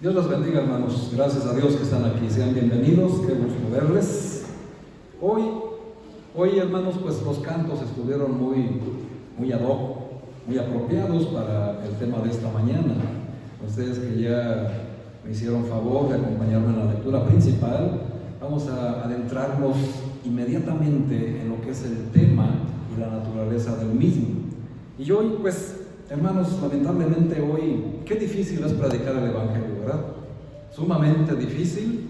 Dios los bendiga, hermanos. Gracias a Dios que están aquí. Sean bienvenidos. Qué gusto verles. Hoy, hermanos, pues los cantos estuvieron muy ad hoc, muy apropiados para el tema de esta mañana. Ustedes que ya me hicieron favor de acompañarme en la lectura principal, vamos a adentrarnos inmediatamente en lo que es el tema y la naturaleza del mismo. Y hoy, pues, hermanos, lamentablemente hoy, qué difícil es predicar el Evangelio, ¿verdad? Sumamente difícil,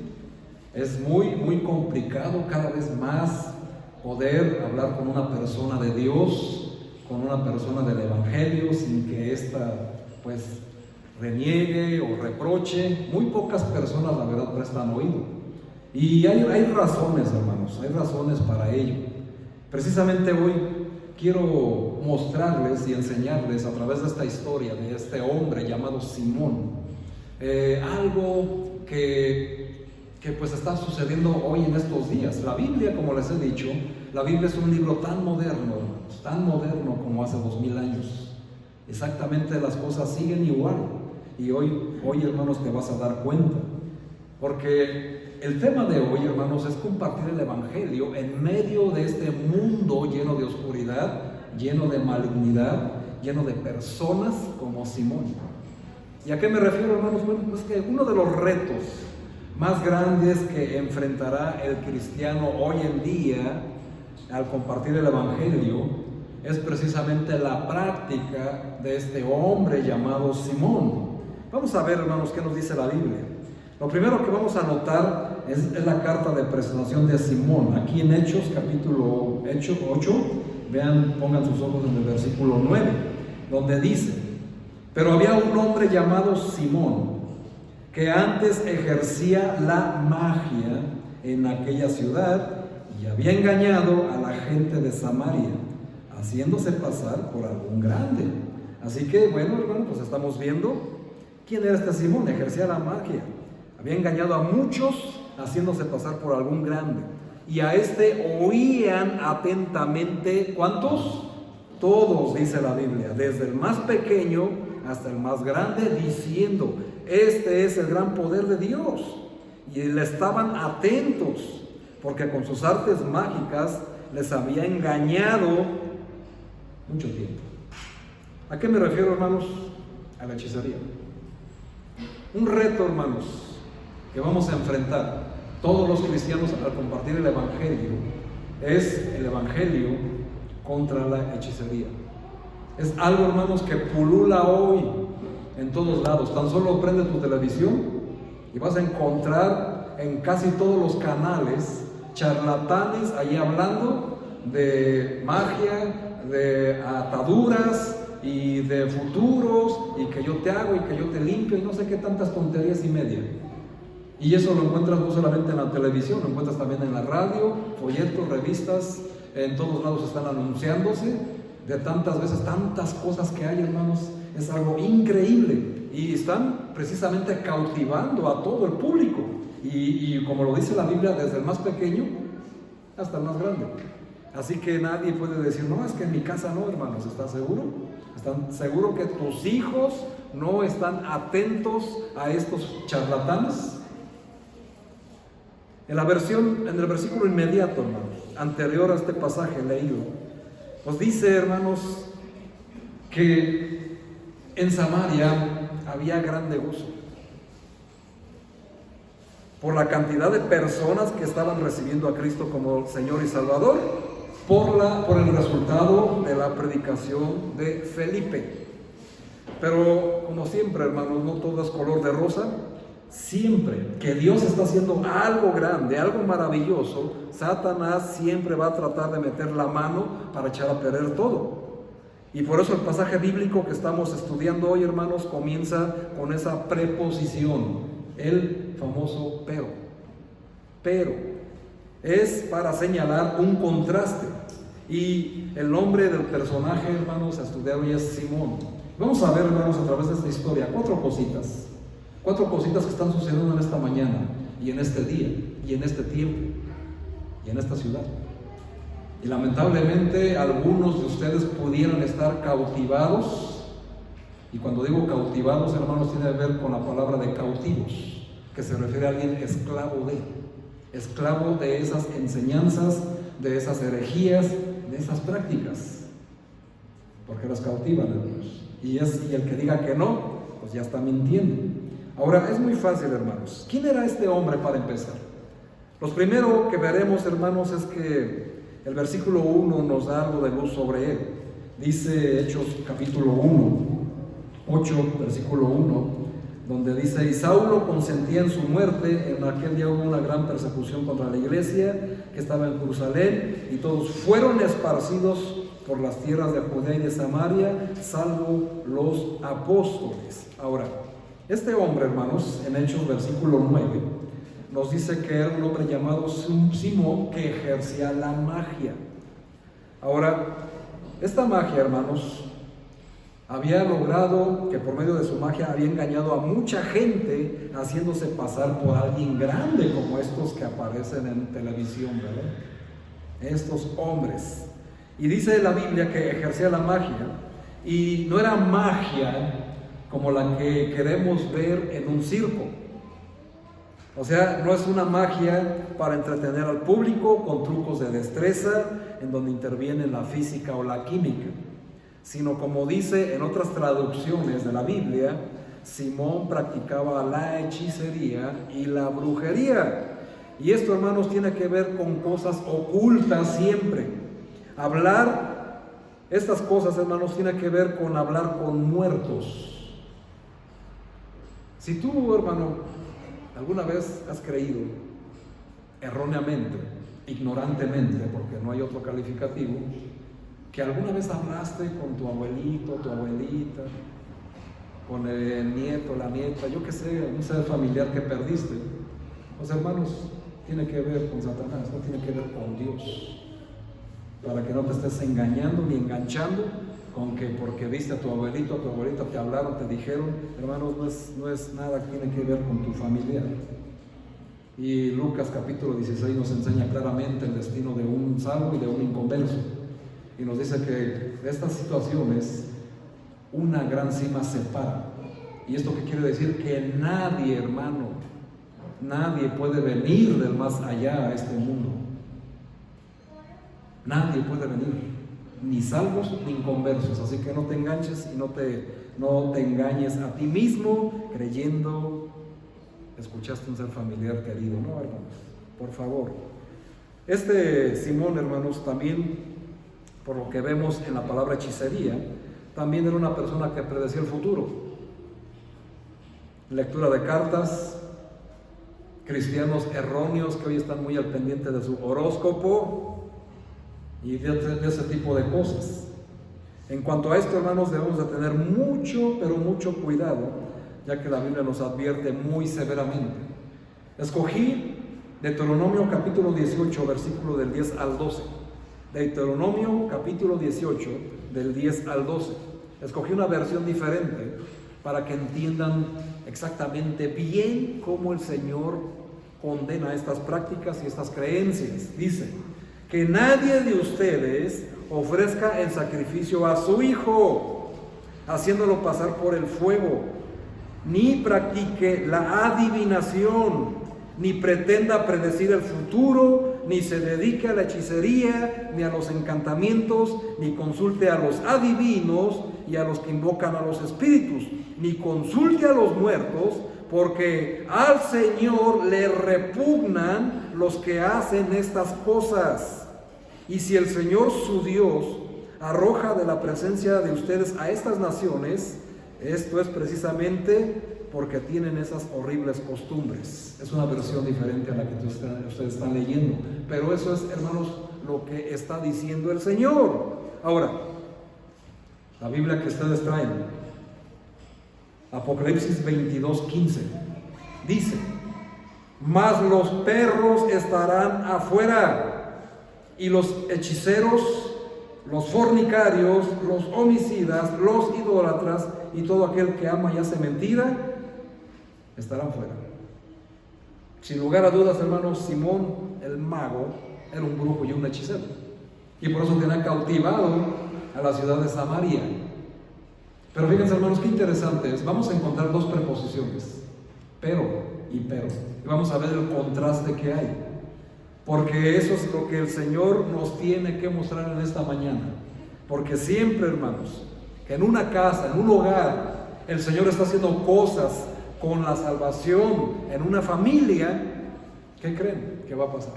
es muy complicado cada vez más poder hablar con una persona de Dios, con una persona del Evangelio, sin que ésta, pues, reniegue o reproche. Muy pocas personas, la verdad, prestan oído. Y hay razones, hermanos, hay razones para ello. Precisamente hoy quiero mostrarles y enseñarles a través de esta historia de este hombre llamado Simón, algo que pues está sucediendo hoy en estos días. La Biblia, como les he dicho, la Biblia es un libro tan moderno, hermanos, tan moderno como hace 2000 años. Exactamente, las cosas siguen igual. Y hoy, hermanos, te vas a dar cuenta. Porque el tema de hoy, hermanos, es compartir el Evangelio en medio de este mundo lleno de oscuridad, lleno de malignidad, lleno de personas como Simón. ¿Y a qué me refiero, hermanos? Bueno, es que uno de los retos más grandes que enfrentará el cristiano hoy en día al compartir el Evangelio es precisamente la práctica de este hombre llamado Simón. Vamos a ver, hermanos, qué nos dice la Biblia. Lo primero que vamos a notar es la carta de presentación de Simón. Aquí en Hechos, capítulo 8, vean, pongan sus ojos en el versículo 9, donde dice: pero había un hombre llamado Simón, que antes ejercía la magia en aquella ciudad y había engañado a la gente de Samaria, haciéndose pasar por algún grande. Así que, bueno, hermano, pues estamos viendo quién era este Simón. Ejercía la magia. Había engañado a muchos haciéndose pasar por algún grande. Y a este oían atentamente, ¿cuántos? Todos, dice la Biblia, desde el más pequeño hasta el más grande, diciendo: este es el gran poder de Dios. Y le estaban atentos, porque con sus artes mágicas les había engañado mucho tiempo. ¿A qué me refiero, hermanos? A la hechicería. Un reto, hermanos, que vamos a enfrentar todos los cristianos al compartir el Evangelio, es el Evangelio contra la hechicería. Es algo, hermanos, que pulula hoy en todos lados. Tan solo prende tu televisión y vas a encontrar en casi todos los canales charlatanes ahí hablando de magia, de ataduras y de futuros, y que yo te hago y que yo te limpio y no sé qué tantas tonterías y media. Y eso lo encuentras no solamente en la televisión, lo encuentras también en la radio, folletos, revistas, en todos lados están anunciándose de tantas veces, tantas cosas que hay, hermanos. Es algo increíble y están precisamente cautivando a todo el público. Y como lo dice la Biblia, desde el más pequeño hasta el más grande. Así que nadie puede decir: no, es que en mi casa no, hermanos. ¿Estás seguro? ¿Están seguros que tus hijos no están atentos a estos charlatanes? En el versículo inmediato, hermanos, anterior a este pasaje leído, nos dice, hermanos, que en Samaria había grande gozo por la cantidad de personas que estaban recibiendo a Cristo como Señor y Salvador, por el resultado de la predicación de Felipe. Pero como siempre, hermanos, no todo es color de rosa. Siempre que Dios está haciendo algo grande, algo maravilloso, Satanás siempre va a tratar de meter la mano para echar a perder todo. Y por eso el pasaje bíblico que estamos estudiando hoy, hermanos, comienza con esa preposición, el famoso pero. Pero es para señalar un contraste. Y el nombre del personaje, hermanos, a estudiar hoy es Simón. Vamos a ver, hermanos, a través de esta historia, cuatro cositas que están sucediendo en esta mañana, y en este día, y en este tiempo, y en esta ciudad. Y lamentablemente algunos de ustedes pudieran estar cautivados Y cuando digo cautivados, hermanos, tiene que ver con la palabra de cautivos, que se refiere a alguien esclavo de esas enseñanzas, de esas herejías, de esas prácticas, porque las cautivan, hermanos. Y el que diga que no, pues ya está mintiendo. Ahora, es muy fácil, hermanos. ¿Quién era este hombre para empezar? Lo primero que veremos, hermanos, es que el versículo 1 nos da algo de luz sobre él. Dice Hechos capítulo 8, versículo 1, donde dice: y Saulo consentía en su muerte. En aquel día hubo una gran persecución contra la iglesia que estaba en Jerusalén, y todos fueron esparcidos por las tierras de Judea y de Samaria, salvo los apóstoles. Ahora, este hombre, hermanos, en Hechos versículo 9, nos dice que era un hombre llamado Simón, que ejercía la magia. Ahora, esta magia, hermanos, había logrado que por medio de su magia había engañado a mucha gente, haciéndose pasar por alguien grande, como estos que aparecen en televisión, ¿verdad? Estos hombres. Y dice la Biblia que ejercía la magia, y no era magia como la que queremos ver en un circo. O sea, no es una magia para entretener al público con trucos de destreza en donde interviene la física o la química, sino, como dice en otras traducciones de la Biblia, Simón practicaba la hechicería y la brujería. Y esto, hermanos, tiene que ver con cosas ocultas siempre. Estas cosas, hermanos, tiene que ver con hablar con muertos. Si tú, hermano, alguna vez has creído erróneamente, ignorantemente, porque no hay otro calificativo, que alguna vez hablaste con tu abuelito, tu abuelita, con el nieto, la nieta, yo que sé, un ser familiar que perdiste, pues, hermanos, tiene que ver con Satanás, no tiene que ver con Dios, para que no te estés engañando ni enganchando con que porque viste a tu abuelito, a tu abuelita, te hablaron, te dijeron. Hermanos, no es nada que tiene que ver con tu familiar. Y Lucas capítulo 16 nos enseña claramente el destino de un salvo y de un inconverso, y nos dice que de estas situaciones una gran cima separa. ¿Y esto qué quiere decir? Que nadie, hermano, nadie puede venir del más allá a este mundo. Nadie puede venir, ni salvos ni inconversos. Así que no te enganches y no te engañes a ti mismo creyendo escuchaste un ser familiar querido. No, hermanos, por favor. Este Simón, hermanos, también, por lo que vemos en la palabra hechicería, también era una persona que predecía el futuro. Lectura de cartas, cristianos erróneos que hoy están muy al pendiente de su horóscopo y de ese tipo de cosas. En cuanto a esto, hermanos, debemos de tener mucho, pero mucho cuidado, ya que la Biblia nos advierte muy severamente. Escogí Deuteronomio capítulo 18, versículo del 10 al 12. Deuteronomio capítulo 18, del 10 al 12. Escogí una versión diferente para que entiendan exactamente bien cómo el Señor condena estas prácticas y estas creencias. Dice: que nadie de ustedes ofrezca el sacrificio a su hijo, haciéndolo pasar por el fuego, ni practique la adivinación, ni pretenda predecir el futuro, ni se dedique a la hechicería, ni a los encantamientos, ni consulte a los adivinos y a los que invocan a los espíritus, ni consulte a los muertos, porque al Señor le repugnan los que hacen estas cosas. Y si el Señor su Dios arroja de la presencia de ustedes a estas naciones, esto es precisamente porque tienen esas horribles costumbres. Es una versión diferente a la que ustedes están leyendo, pero eso es, hermanos, lo que está diciendo el Señor. Ahora, la Biblia que ustedes traen, Apocalipsis 22:15, dice: mas los perros estarán afuera, y los hechiceros, los fornicarios, los homicidas, los idólatras y todo aquel que ama y hace mentira estarán fuera. Sin lugar a dudas, hermanos, Simón el mago era un brujo y un hechicero, y por eso tenía cautivado a la ciudad de Samaria. Pero fíjense, hermanos, qué interesante es. Vamos a encontrar dos preposiciones, pero y pero. Y vamos a ver el contraste que hay. Porque eso es lo que el Señor nos tiene que mostrar en esta mañana. Porque siempre, hermanos, que en una casa, en un hogar, el Señor está haciendo cosas con la salvación en una familia, ¿qué creen que va a pasar?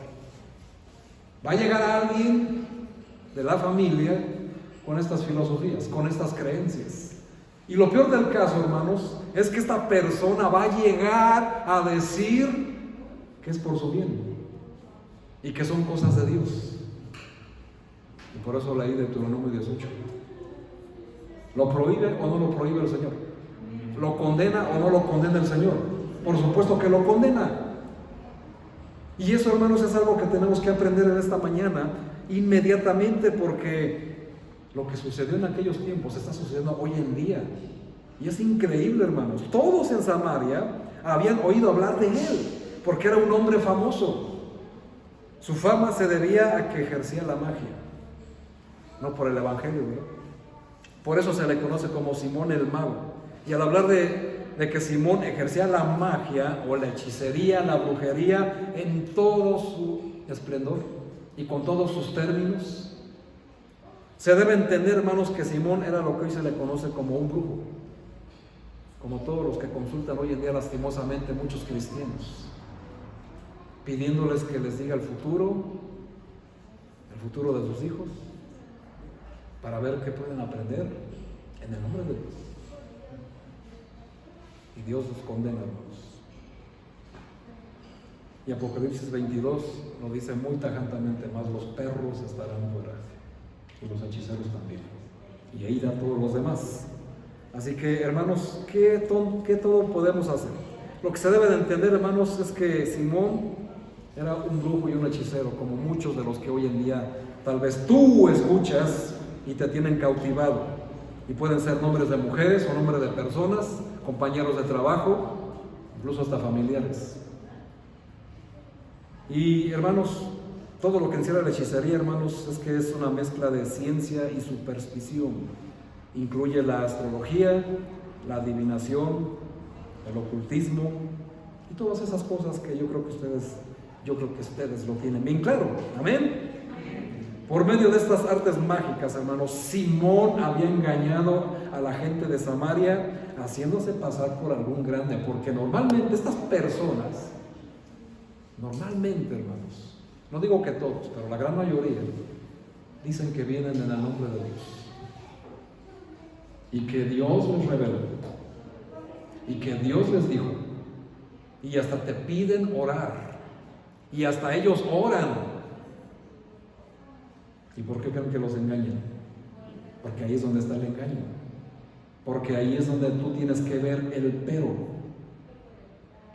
Va a llegar alguien de la familia con estas filosofías, con estas creencias. Y lo peor del caso, hermanos, es que esta persona va a llegar a decir que es por su bien y que son cosas de Dios. Y por eso leí Deuteronomio 18. ¿Lo prohíbe o no lo prohíbe el Señor? ¿Lo condena o no lo condena el Señor? Por supuesto que lo condena. Y eso, hermanos, es algo que tenemos que aprender en esta mañana inmediatamente, porque lo que sucedió en aquellos tiempos está sucediendo hoy en día. Y es increíble, hermanos. Todos en Samaria habían oído hablar de él, porque era un hombre famoso. Su fama se debía a que ejercía la magia, no por el evangelio, ¿verdad? Por eso se le conoce como Simón el Mago. Y al hablar de que Simón ejercía la magia o la hechicería, la brujería en todo su esplendor y con todos sus términos, se debe entender, hermanos, que Simón era lo que hoy se le conoce como un brujo, como todos los que consultan hoy en día lastimosamente muchos cristianos, pidiéndoles que les diga el futuro de sus hijos, para ver qué pueden aprender en el nombre de Dios. Y Dios los condena, hermanos. Y Apocalipsis 22 lo dice muy tajantemente: más los perros estarán fuera, y los hechiceros también, y ahí da todos los demás. Así que, hermanos, ¿qué todo podemos hacer? Lo que se debe de entender, hermanos, es que Simón era un brujo y un hechicero, como muchos de los que hoy en día tal vez tú escuchas y te tienen cautivado. Y pueden ser nombres de mujeres o nombres de personas, compañeros de trabajo, incluso hasta familiares. Y, hermanos, todo lo que encierra la hechicería, hermanos, es que es una mezcla de ciencia y superstición. Incluye la astrología, la adivinación, el ocultismo y todas esas cosas que yo creo que ustedes lo tienen bien claro. Amén. Por medio de estas artes mágicas, hermanos, Simón había engañado a la gente de Samaria, haciéndose pasar por algún grande, porque normalmente estas personas, hermanos, no digo que todos, pero la gran mayoría, dicen que vienen en el nombre de Dios, y que Dios les reveló, y que Dios les dijo, y hasta te piden orar, y hasta ellos oran. ¿Y por qué creen que los engañan? Porque ahí es donde está el engaño, porque ahí es donde tú tienes que ver el pero.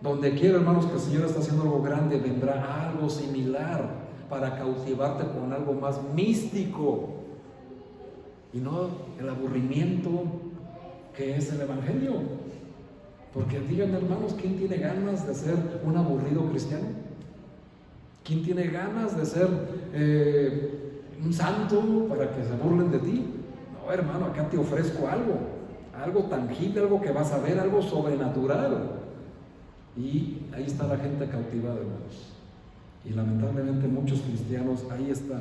Donde quiera, hermanos, que el Señor está haciendo algo grande, vendrá algo similar para cautivarte con algo más místico y no el aburrimiento que es el evangelio. Porque díganme, hermanos, ¿quién tiene ganas de ser un aburrido cristiano? ¿Quién tiene ganas de ser un santo para que se burlen de ti? No, hermano, acá te ofrezco algo tangible, algo que vas a ver, algo sobrenatural. Y ahí está la gente cautivada, hermanos. Y lamentablemente muchos cristianos ahí están.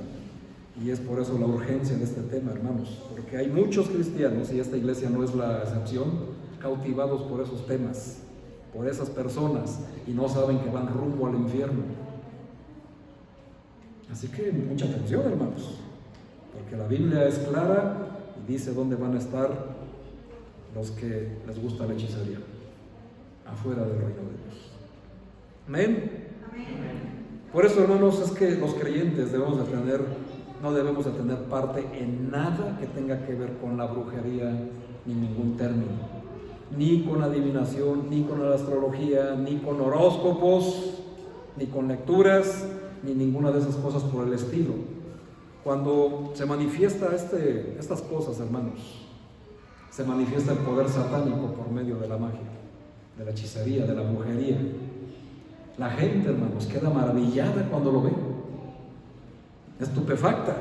Y es por eso la urgencia de este tema, hermanos. Porque hay muchos cristianos, y esta iglesia no es la excepción, cautivados por esos temas, por esas personas, y no saben que van rumbo al infierno. Así que mucha atención, hermanos, porque la Biblia es clara y dice dónde van a estar los que les gusta la hechicería: afuera del reino de Dios. Amén. Por eso, hermanos, es que los creyentes no debemos de tener parte en nada que tenga que ver con la brujería, ni ningún término, ni con la adivinación, ni con la astrología, ni con horóscopos, ni con lecturas, ni ninguna de esas cosas por el estilo. Cuando se manifiesta estas cosas, hermanos, se manifiesta el poder satánico por medio de la magia, de la hechicería, de la brujería. La gente, hermanos, queda maravillada cuando lo ve, estupefacta.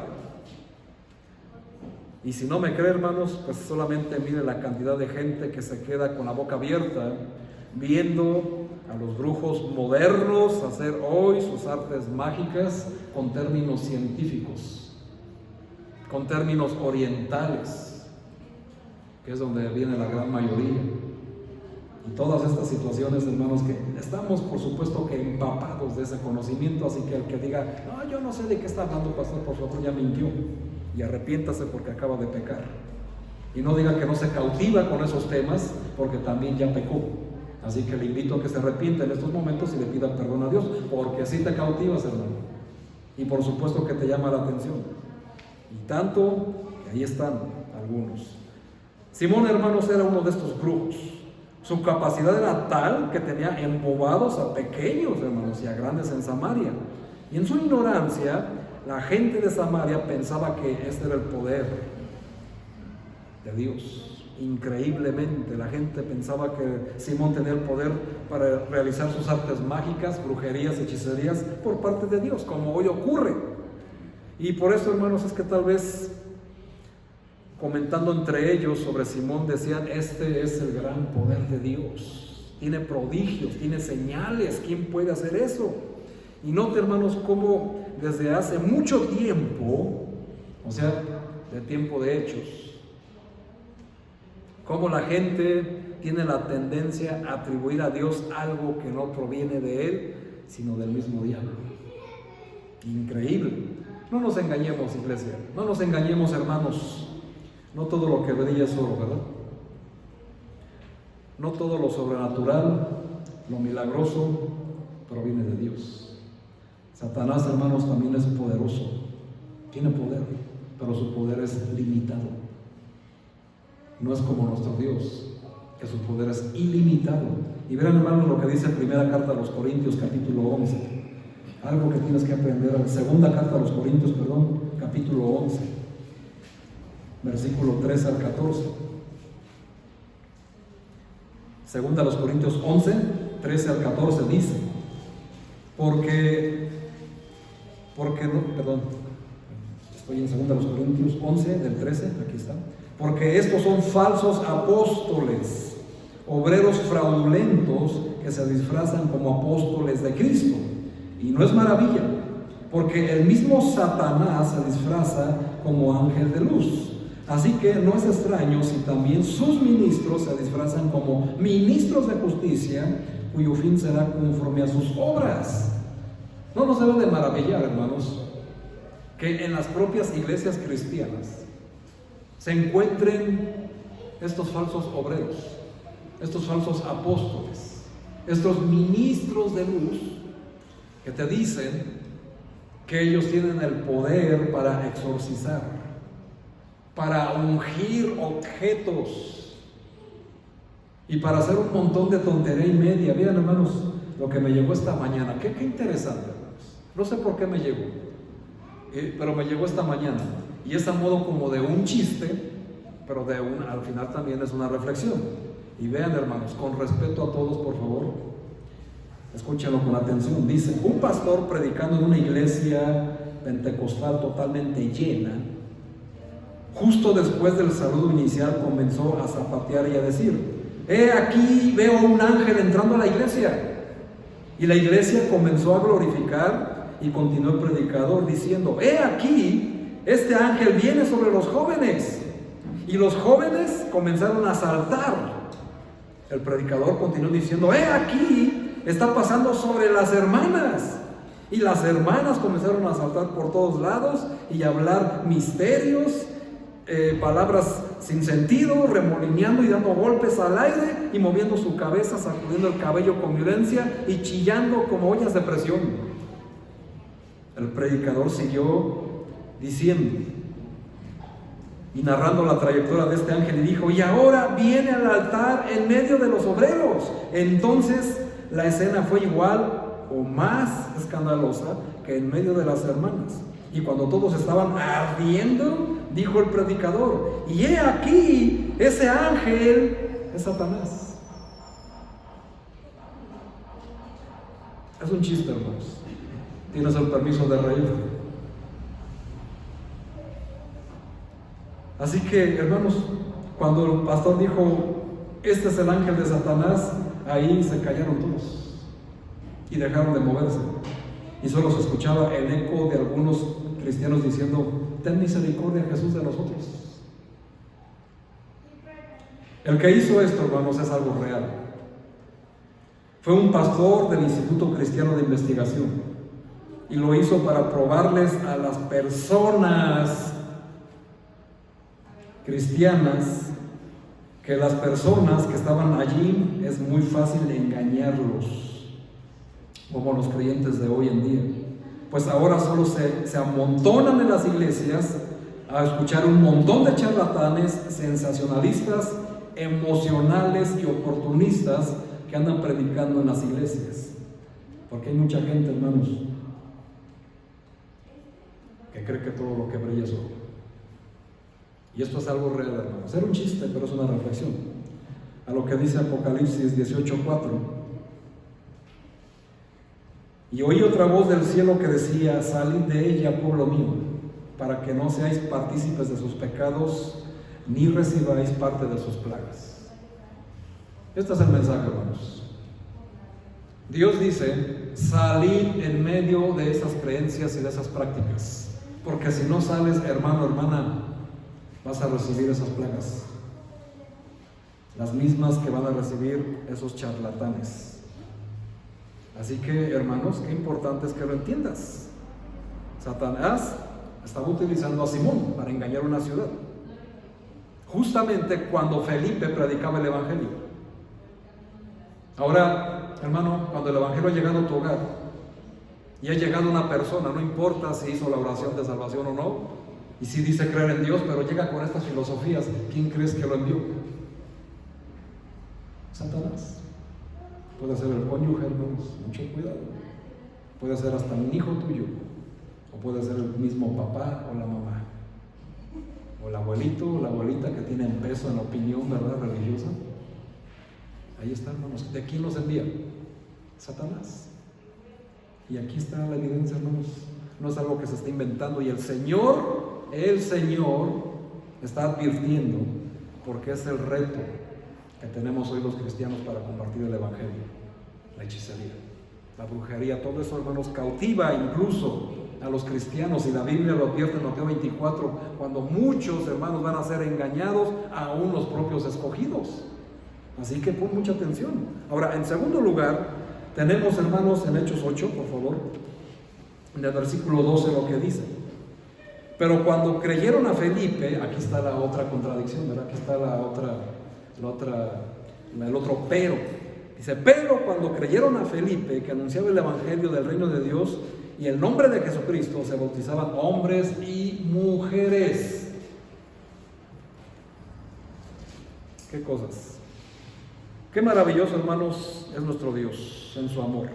Y si no me cree, hermanos, pues solamente mire la cantidad de gente que se queda con la boca abierta viendo a los brujos modernos hacer hoy sus artes mágicas con términos científicos, con términos orientales, que es donde viene la gran mayoría. Y todas estas situaciones, hermanos, que estamos por supuesto que empapados de ese conocimiento, así que el que diga, no, yo no sé de qué está hablando, pastor, por favor, ya mintió, y arrepiéntase porque acaba de pecar. Y no diga que no se cautiva con esos temas, porque también ya pecó. Así que le invito a que se arrepienta en estos momentos y le pida perdón a Dios, porque así te cautivas, hermano. Y por supuesto que te llama la atención. Y tanto que ahí están algunos. Simón, hermanos, era uno de estos brujos. Su capacidad era tal que tenía embobados a pequeños, hermanos, y a grandes en Samaria. Y en su ignorancia, la gente de Samaria pensaba que este era el poder de Dios. Increíblemente, la gente pensaba que Simón tenía el poder para realizar sus artes mágicas, brujerías, hechicerías por parte de Dios, como hoy ocurre. Y por eso, hermanos, es que tal vez comentando entre ellos sobre Simón decían, este es el gran poder de Dios, tiene prodigios, tiene señales, ¿quién puede hacer eso? Y note, hermanos, cómo desde hace mucho tiempo, o sea, de tiempo de Hechos, cómo la gente tiene la tendencia a atribuir a Dios algo que no proviene de Él, sino del mismo diablo. Increíble. No nos engañemos, iglesia, no nos engañemos, hermanos. No todo lo que brilla es oro, ¿verdad? No todo lo sobrenatural, lo milagroso, proviene de Dios. Satanás, hermanos, también es poderoso. Tiene poder, pero su poder es limitado. No es como nuestro Dios, que su poder es ilimitado. Y verán, hermanos, lo que dice en primera carta a los Corintios, capítulo 11. Algo que tienes que aprender. Segunda carta a los Corintios, capítulo 11. Versículo 13 al 14. Segunda a los Corintios 11, 13 al 14 dice, estoy en segunda a los Corintios 11, del 13, aquí está. Porque estos son falsos apóstoles, obreros fraudulentos que se disfrazan como apóstoles de Cristo. Y no es maravilla, porque el mismo Satanás se disfraza como ángel de luz. Así que no es extraño si también sus ministros se disfrazan como ministros de justicia, cuyo fin será conforme a sus obras. No nos debe de maravillar, hermanos, que en las propias iglesias cristianas se encuentren estos falsos obreros, estos falsos apóstoles, estos ministros de luz que te dicen que ellos tienen el poder para exorcizar, para ungir objetos y para hacer un montón de tontería y media. Miren, hermanos, lo que me llegó esta mañana. Qué interesante, hermanos. No sé por qué me llegó, pero me llegó esta mañana. Y es a modo como de un chiste, pero al final también es una reflexión. Y vean, hermanos, con respeto a todos, por favor, escúchenlo con atención. Dice, un pastor predicando en una iglesia pentecostal totalmente llena, justo después del saludo inicial comenzó a zapatear y a decir, aquí veo un ángel entrando a la iglesia. Y la iglesia comenzó a glorificar y continuó el predicador diciendo, aquí, este ángel viene sobre los jóvenes. Y los jóvenes comenzaron a saltar. El predicador continuó diciendo, aquí, está pasando sobre las hermanas. Y las hermanas comenzaron a saltar por todos lados y a hablar misterios, palabras sin sentido, remolineando y dando golpes al aire y moviendo su cabeza, sacudiendo el cabello con violencia y chillando como ollas de presión. El predicador siguió diciendo y narrando la trayectoria de este ángel y dijo, y ahora viene al altar en medio de los obreros. Entonces la escena fue igual o más escandalosa que en medio de las hermanas. Y cuando todos estaban ardiendo, dijo el predicador, y he aquí, ese ángel es Satanás. Es un chiste, hermanos. Tienes el permiso de reír. Así que, hermanos, cuando el pastor dijo, este es el ángel de Satanás, ahí se callaron todos y dejaron de moverse. Y solo se escuchaba el eco de algunos cristianos diciendo, ten misericordia, Jesús, de nosotros. El que hizo esto, hermanos, es algo real. Fue un pastor del Instituto Cristiano de Investigación y lo hizo para probarles a las personas cristianas que las personas que estaban allí es muy fácil engañarlos, como los creyentes de hoy en día. Pues ahora solo se amontonan en las iglesias a escuchar un montón de charlatanes sensacionalistas, emocionales y oportunistas que andan predicando en las iglesias. Porque hay mucha gente, hermanos, que cree que todo lo que brilla es oro. Y esto es algo real, hermanos. Era un chiste, pero es una reflexión a lo que dice Apocalipsis 18:4. Y oí otra voz del cielo que decía, salid de ella, pueblo mío, para que no seáis partícipes de sus pecados, ni recibáis parte de sus plagas. Este es el mensaje, hermanos. Dios dice, salid en medio de esas creencias y de esas prácticas, porque si no sales, hermano, hermana, vas a recibir esas plagas, las mismas que van a recibir esos charlatanes. Así que, hermanos, qué importante es que lo entiendas. Satanás estaba utilizando a Simón para engañar una ciudad, justamente cuando Felipe predicaba el evangelio. Ahora, hermano, cuando el evangelio ha llegado a tu hogar y ha llegado una persona, no importa si hizo la oración de salvación o no, y si dice creer en Dios, pero llega con estas filosofías, ¿quién crees que lo envió? Satanás. Puede ser el cónyuge, hermanos, mucho cuidado. Puede ser hasta un hijo tuyo, o puede ser el mismo papá o la mamá, o el abuelito o la abuelita que tienen peso en la opinión, ¿verdad?, religiosa. Ahí está, hermanos. ¿De quién los envía? Satanás. Y aquí está la evidencia, hermanos. No es algo que se está inventando, y el Señor está advirtiendo, porque es el reto que tenemos hoy los cristianos para compartir el evangelio. La hechicería, la brujería, todo eso, hermanos, cautiva incluso a los cristianos, y la Biblia lo advierte en Mateo 24, cuando muchos hermanos van a ser engañados, aún los propios escogidos. Así que pon mucha atención. Ahora, en segundo lugar, tenemos, hermanos, en Hechos 8, por favor, en el versículo 12, lo que dice. Pero cuando creyeron a Felipe, aquí está la otra contradicción, ¿verdad? Aquí está el otro pero. Dice, pero cuando creyeron a Felipe, que anunciaba el evangelio del reino de Dios y el nombre de Jesucristo, se bautizaban hombres y mujeres. ¿Qué cosas? Qué maravilloso, hermanos, es nuestro Dios en su amor,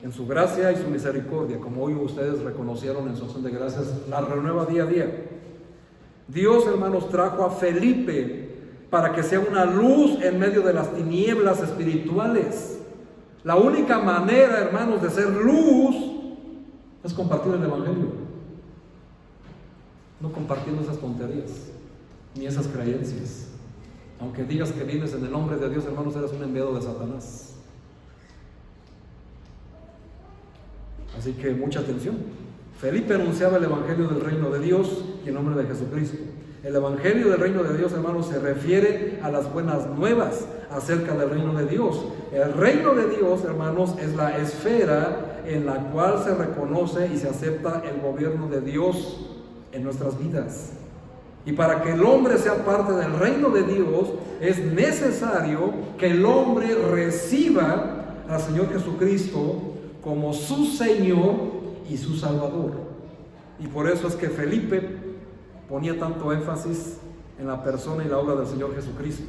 en su gracia y su misericordia, como hoy ustedes reconocieron en su acción de gracias, la renueva día a día. Dios, hermanos, trajo a Felipe para que sea una luz en medio de las tinieblas espirituales. La única manera, hermanos, de ser luz es compartir el evangelio, no compartiendo esas tonterías ni esas creencias. Aunque digas que vienes en el nombre de Dios, hermanos, eres un enviado de Satanás. Así que mucha atención. Felipe anunciaba el evangelio del reino de Dios y el nombre de Jesucristo. El evangelio del reino de Dios, hermanos, se refiere a las buenas nuevas acerca del reino de Dios. El reino de Dios, hermanos, es la esfera en la cual se reconoce y se acepta el gobierno de Dios en nuestras vidas. Y para que el hombre sea parte del reino de Dios, es necesario que el hombre reciba al Señor Jesucristo como su Señor y su Salvador. Y por eso es que Felipe ponía tanto énfasis en la persona y la obra del Señor Jesucristo.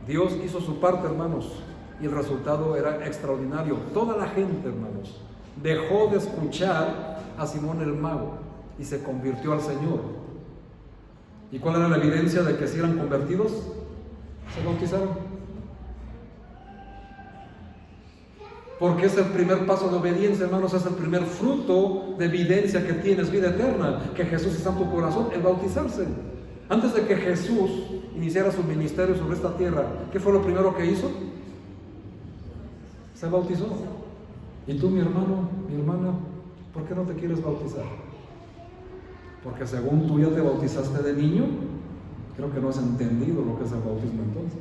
Dios hizo su parte, hermanos, y el resultado era extraordinario. Toda la gente, hermanos, dejó de escuchar a Simón el mago y se convirtió al Señor. ¿Y cuál era la evidencia de que si eran convertidos? Se bautizaron. Porque es el primer paso de obediencia, hermanos, es el primer fruto de evidencia que tienes vida eterna, que Jesús está en tu corazón, el bautizarse. Antes de que Jesús iniciara su ministerio sobre esta tierra, ¿qué fue lo primero que hizo? Se bautizó. Y tú, mi hermano, mi hermana, ¿por qué no te quieres bautizar? Porque según tú ya te bautizaste de niño, creo que no has entendido lo que es el bautismo entonces.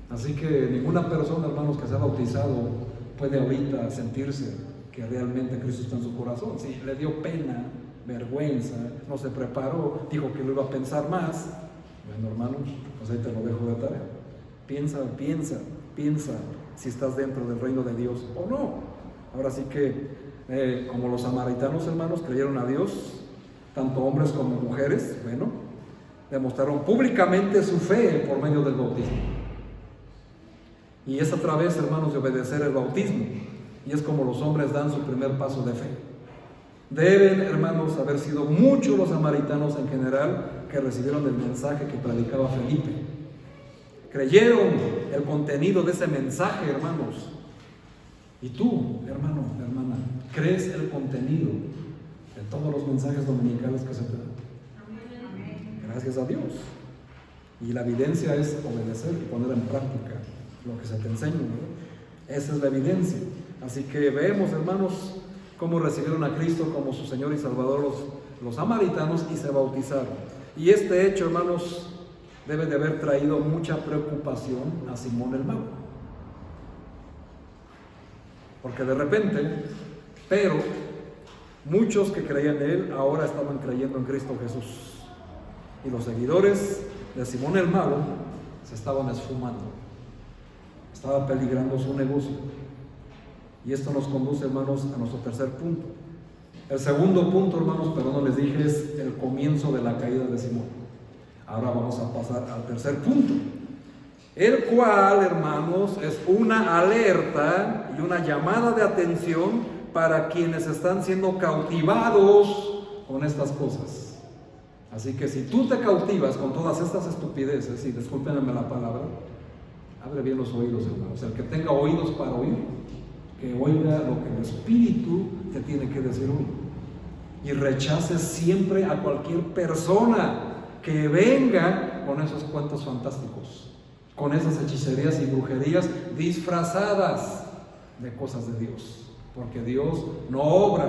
Así que ninguna persona, hermanos, que se ha bautizado puede ahorita sentirse que realmente Cristo está en su corazón. Si le dio pena, vergüenza, no se preparó, dijo que lo iba a pensar más. Bueno, hermanos, pues ahí te lo dejo de tarea. Piensa si estás dentro del reino de Dios o no. Ahora sí que, como los samaritanos, hermanos, creyeron a Dios, tanto hombres como mujeres, bueno, demostraron públicamente su fe por medio del bautismo. Y es a través, hermanos, de obedecer el bautismo. Y es como los hombres dan su primer paso de fe. Deben, hermanos, haber sido muchos los samaritanos en general que recibieron el mensaje que predicaba Felipe. Creyeron el contenido de ese mensaje, hermanos. Y tú, hermano, hermana, ¿crees el contenido de todos los mensajes dominicales que se te dan? Gracias a Dios. Y la evidencia es obedecer y poner en práctica lo que se te enseña, ¿no? Esa es la evidencia. Así que vemos, hermanos, cómo recibieron a Cristo como su Señor y Salvador los samaritanos y se bautizaron. Y este hecho, hermanos, debe de haber traído mucha preocupación a Simón el Mago. Porque de repente, pero muchos que creían en él ahora estaban creyendo en Cristo Jesús. Y los seguidores de Simón el Mago se estaban esfumando. Estaba peligrando su negocio. Y esto nos conduce, hermanos, a nuestro tercer punto. El segundo punto, hermanos, pero no les dije, es el comienzo de la caída de Simón. Ahora vamos a pasar al tercer punto, el cual, hermanos, es una alerta y una llamada de atención para quienes están siendo cautivados con estas cosas. Así que si tú te cautivas con todas estas estupideces, y discúlpenme la palabra, abre bien los oídos, hermanos. El que tenga oídos para oír, que oiga lo que el Espíritu te tiene que decir hoy. Y rechaces siempre a cualquier persona que venga con esos cuentos fantásticos, con esas hechicerías y brujerías disfrazadas de cosas de Dios, porque Dios no obra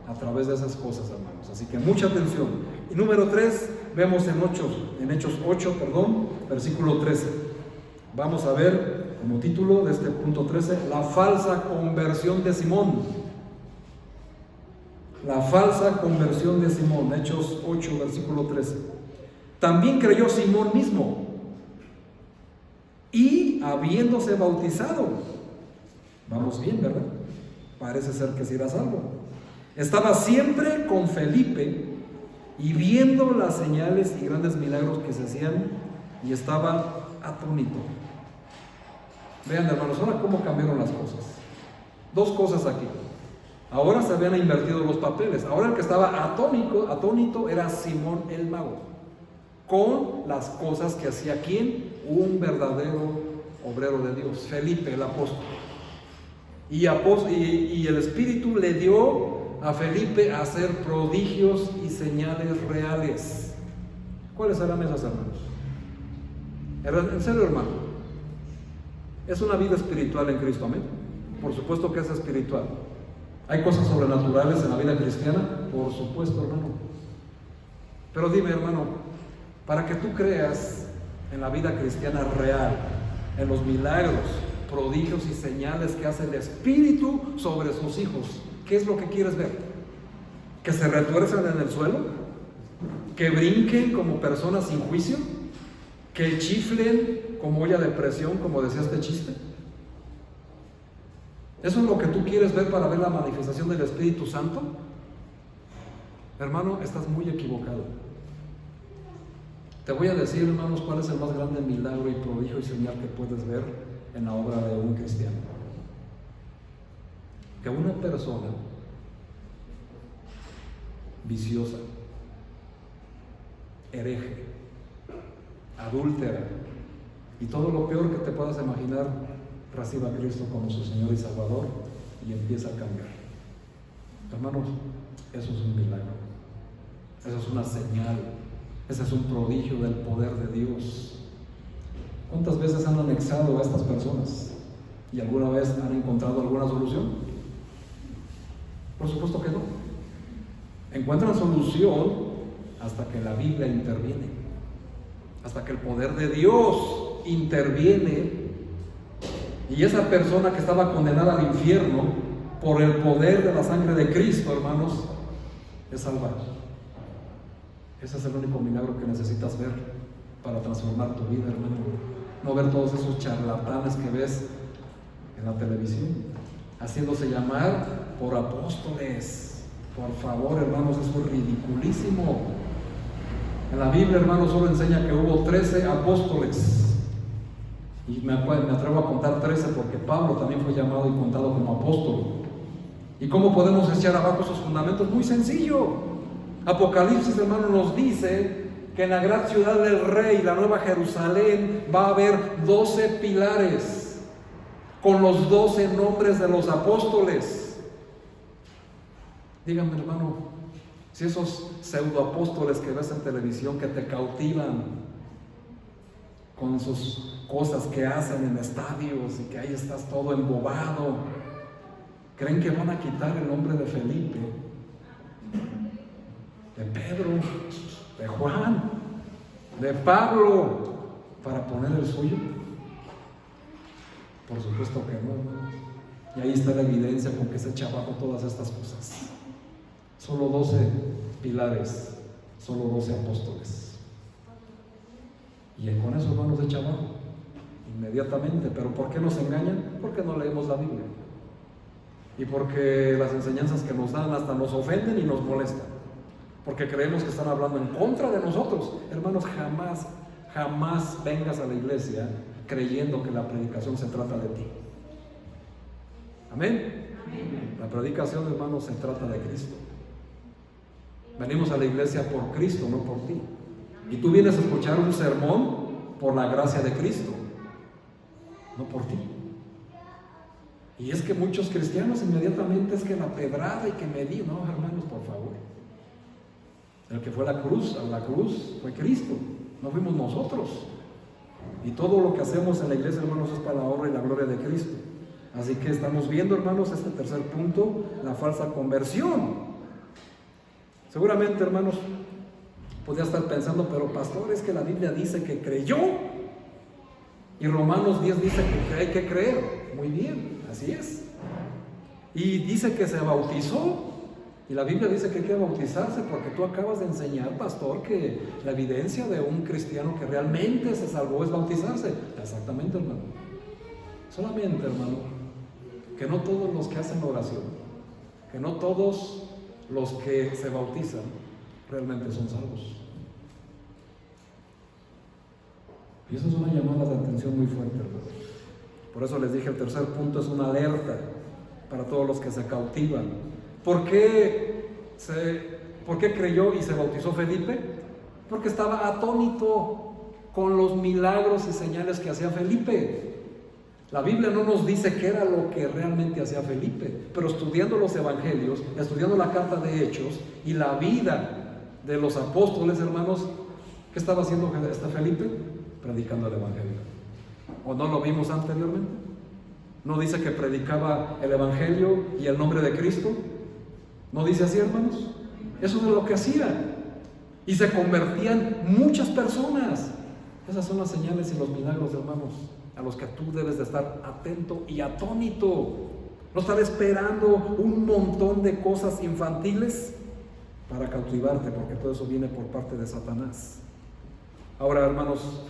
a través de esas cosas, hermanos. Así que mucha atención. Y número 3, vemos en Hechos 8, versículo 13. Vamos a ver como título de este punto 13, la falsa conversión de Simón. La falsa conversión de Simón, Hechos 8, versículo 13. También creyó Simón mismo, y habiéndose bautizado, vamos bien, ¿verdad? Parece ser que sí era salvo. Estaba siempre con Felipe, y viendo las señales y grandes milagros que se hacían, y estaba atónito. Vean, hermanos, ahora cómo cambiaron las cosas. Dos cosas aquí. Ahora se habían invertido los papeles. Ahora el que estaba atónito era Simón el Mago, con las cosas que hacía ¿quién? Un verdadero obrero de Dios, Felipe el apóstol. Y el Espíritu le dio a Felipe a hacer prodigios y señales reales. ¿Cuáles eran esas, hermanos? En serio, hermano, es una vida espiritual en Cristo, amén. Por supuesto que es espiritual. ¿Hay cosas sobrenaturales en la vida cristiana? Por supuesto, hermano. Pero dime, hermano, para que tú creas en la vida cristiana real, en los milagros, prodigios y señales que hace el Espíritu sobre sus hijos, ¿qué es lo que quieres ver? ¿Que se retuerzan en el suelo? ¿Que brinquen como personas sin juicio? ¿Que chiflen como olla de presión, como decía este chiste? ¿Eso es lo que tú quieres ver para ver la manifestación del Espíritu Santo? Hermano, estás muy equivocado. Te voy a decir, hermanos, cuál es el más grande milagro y prodigio y señal que puedes ver en la obra de un cristiano. Que una persona viciosa, hereje, adúltera y todo lo peor que te puedas imaginar, reciba a Cristo como su Señor y Salvador y empieza a cambiar. Hermanos, eso es un milagro. Esa es una señal, ese es un prodigio del poder de Dios. ¿Cuántas veces han anexado a estas personas? ¿Y alguna vez han encontrado alguna solución? Por supuesto que no. Encuentran solución hasta que la Biblia interviene, hasta que el poder de Dios interviene y esa persona que estaba condenada al infierno por el poder de la sangre de Cristo, hermanos, es salvada. Ese es el único milagro que necesitas ver para transformar tu vida, hermano. No ver todos esos charlatanes que ves en la televisión, haciéndose llamar por apóstoles. Por favor, hermanos, eso es ridiculísimo. En la Biblia, hermanos, solo enseña que hubo 13 apóstoles. Y me atrevo a contar 13 porque Pablo también fue llamado y contado como apóstol. ¿Y cómo podemos echar abajo esos fundamentos? Muy sencillo. Apocalipsis, hermano, nos dice que en la gran ciudad del Rey, la Nueva Jerusalén, va a haber 12 pilares con los 12 nombres de los apóstoles. Díganme, hermano, si esos pseudoapóstoles que ves en televisión que te cautivan con sus cosas que hacen en estadios y que ahí estás todo embobado, ¿creen que van a quitar el nombre de Felipe, de Pedro, de Juan, de Pablo para poner el suyo? Por supuesto que no, hermanos. Y ahí está la evidencia con que se echa abajo todas estas cosas. Solo 12 pilares, solo 12 apóstoles. Y con eso, hermanos, se echa abajo inmediatamente. ¿Pero por qué nos engañan? Porque no leemos la Biblia. Y porque las enseñanzas que nos dan hasta nos ofenden y nos molestan. Porque creemos que están hablando en contra de nosotros. Hermanos, jamás vengas a la iglesia creyendo que la predicación se trata de ti. ¿Amén? La predicación, hermanos, se trata de Cristo. Venimos a la iglesia por Cristo, no por ti. Y tú vienes a escuchar un sermón por la gracia de Cristo, no por ti. Y es que muchos cristianos inmediatamente es que la pedrada y que me di, no, hermanos, por favor. El que fue a la cruz fue Cristo, no fuimos nosotros. Y todo lo que hacemos en la iglesia, hermanos, es para la honra y la gloria de Cristo. Así que estamos viendo, hermanos, este tercer punto, la falsa conversión. Seguramente, hermanos, podría estar pensando, pero pastor, es que la Biblia dice que creyó y Romanos 10 dice que hay que creer. Muy bien, así es. Y dice que se bautizó y la Biblia dice que hay que bautizarse, porque tú acabas de enseñar, pastor, que la evidencia de un cristiano que realmente se salvó es bautizarse. Exactamente, hermano. Solamente, hermano, que no todos los que hacen oración, que no todos los que se bautizan realmente son salvos. Y eso es una llamada de atención muy fuerte, hermano. Por eso les dije, el tercer punto es una alerta para todos los que se cautivan. ¿Por qué creyó y se bautizó Felipe? Porque estaba atónito con los milagros y señales que hacía Felipe. La Biblia no nos dice qué era lo que realmente hacía Felipe, pero estudiando los evangelios, estudiando la carta de Hechos y la vida de los apóstoles, hermanos, ¿qué estaba haciendo Felipe? Predicando el evangelio. ¿O no lo vimos anteriormente? ¿No dice que predicaba el evangelio y el nombre de Cristo? ¿No dice así, hermanos? Eso es lo que hacía. Y se convertían muchas personas. Esas son las señales y los milagros, hermanos, a los que tú debes de estar atento y atónito. No estar esperando un montón de cosas infantiles para cautivarte, porque todo eso viene por parte de Satanás. Ahora, hermanos,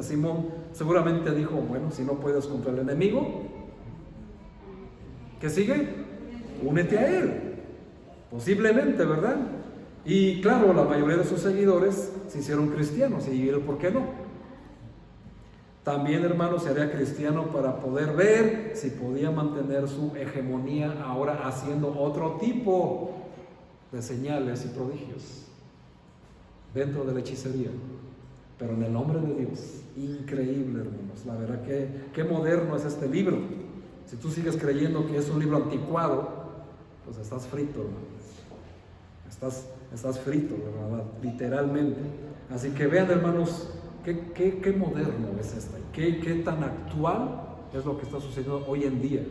Simón seguramente dijo, bueno, si no puedes contra el enemigo, ¿qué sigue? Únete a él. Posiblemente, ¿verdad? Y claro, la mayoría de sus seguidores se hicieron cristianos. ¿Y él por qué no? También, hermanos, se haría cristiano para poder ver si podía mantener su hegemonía, ahora haciendo otro tipo de señales y prodigios dentro de la hechicería, pero en el nombre de Dios. Increíble, hermanos. La verdad que qué moderno es este libro. Si tú sigues creyendo que es un libro anticuado, pues estás frito, hermanos. Estás estás frito, ¿verdad? Literalmente. Así que vean, hermanos, qué moderno es esto, qué tan actual es lo que está sucediendo hoy en día.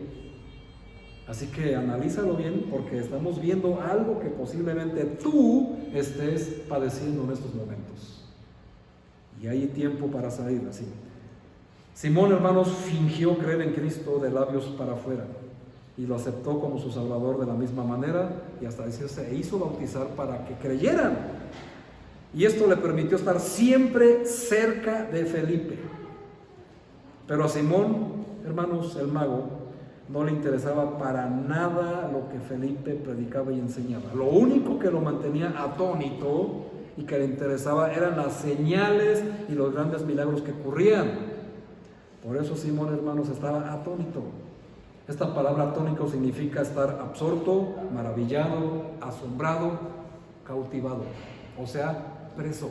Así que analízalo bien, porque estamos viendo algo que posiblemente tú estés padeciendo en estos momentos. Y hay tiempo para salir así. Simón, hermanos, fingió creer en Cristo de labios para afuera y lo aceptó como su Salvador de la misma manera, y hasta decirse, se hizo bautizar para que creyeran. Y esto le permitió estar siempre cerca de Felipe. Pero a Simón, hermanos, el mago, no le interesaba para nada lo que Felipe predicaba y enseñaba. Lo único que lo mantenía atónito y que le interesaba eran las señales y los grandes milagros que ocurrían. Por eso Simón, hermanos, estaba atónito. Esta palabra atónico significa estar absorto, maravillado, asombrado, cautivado, o sea, preso.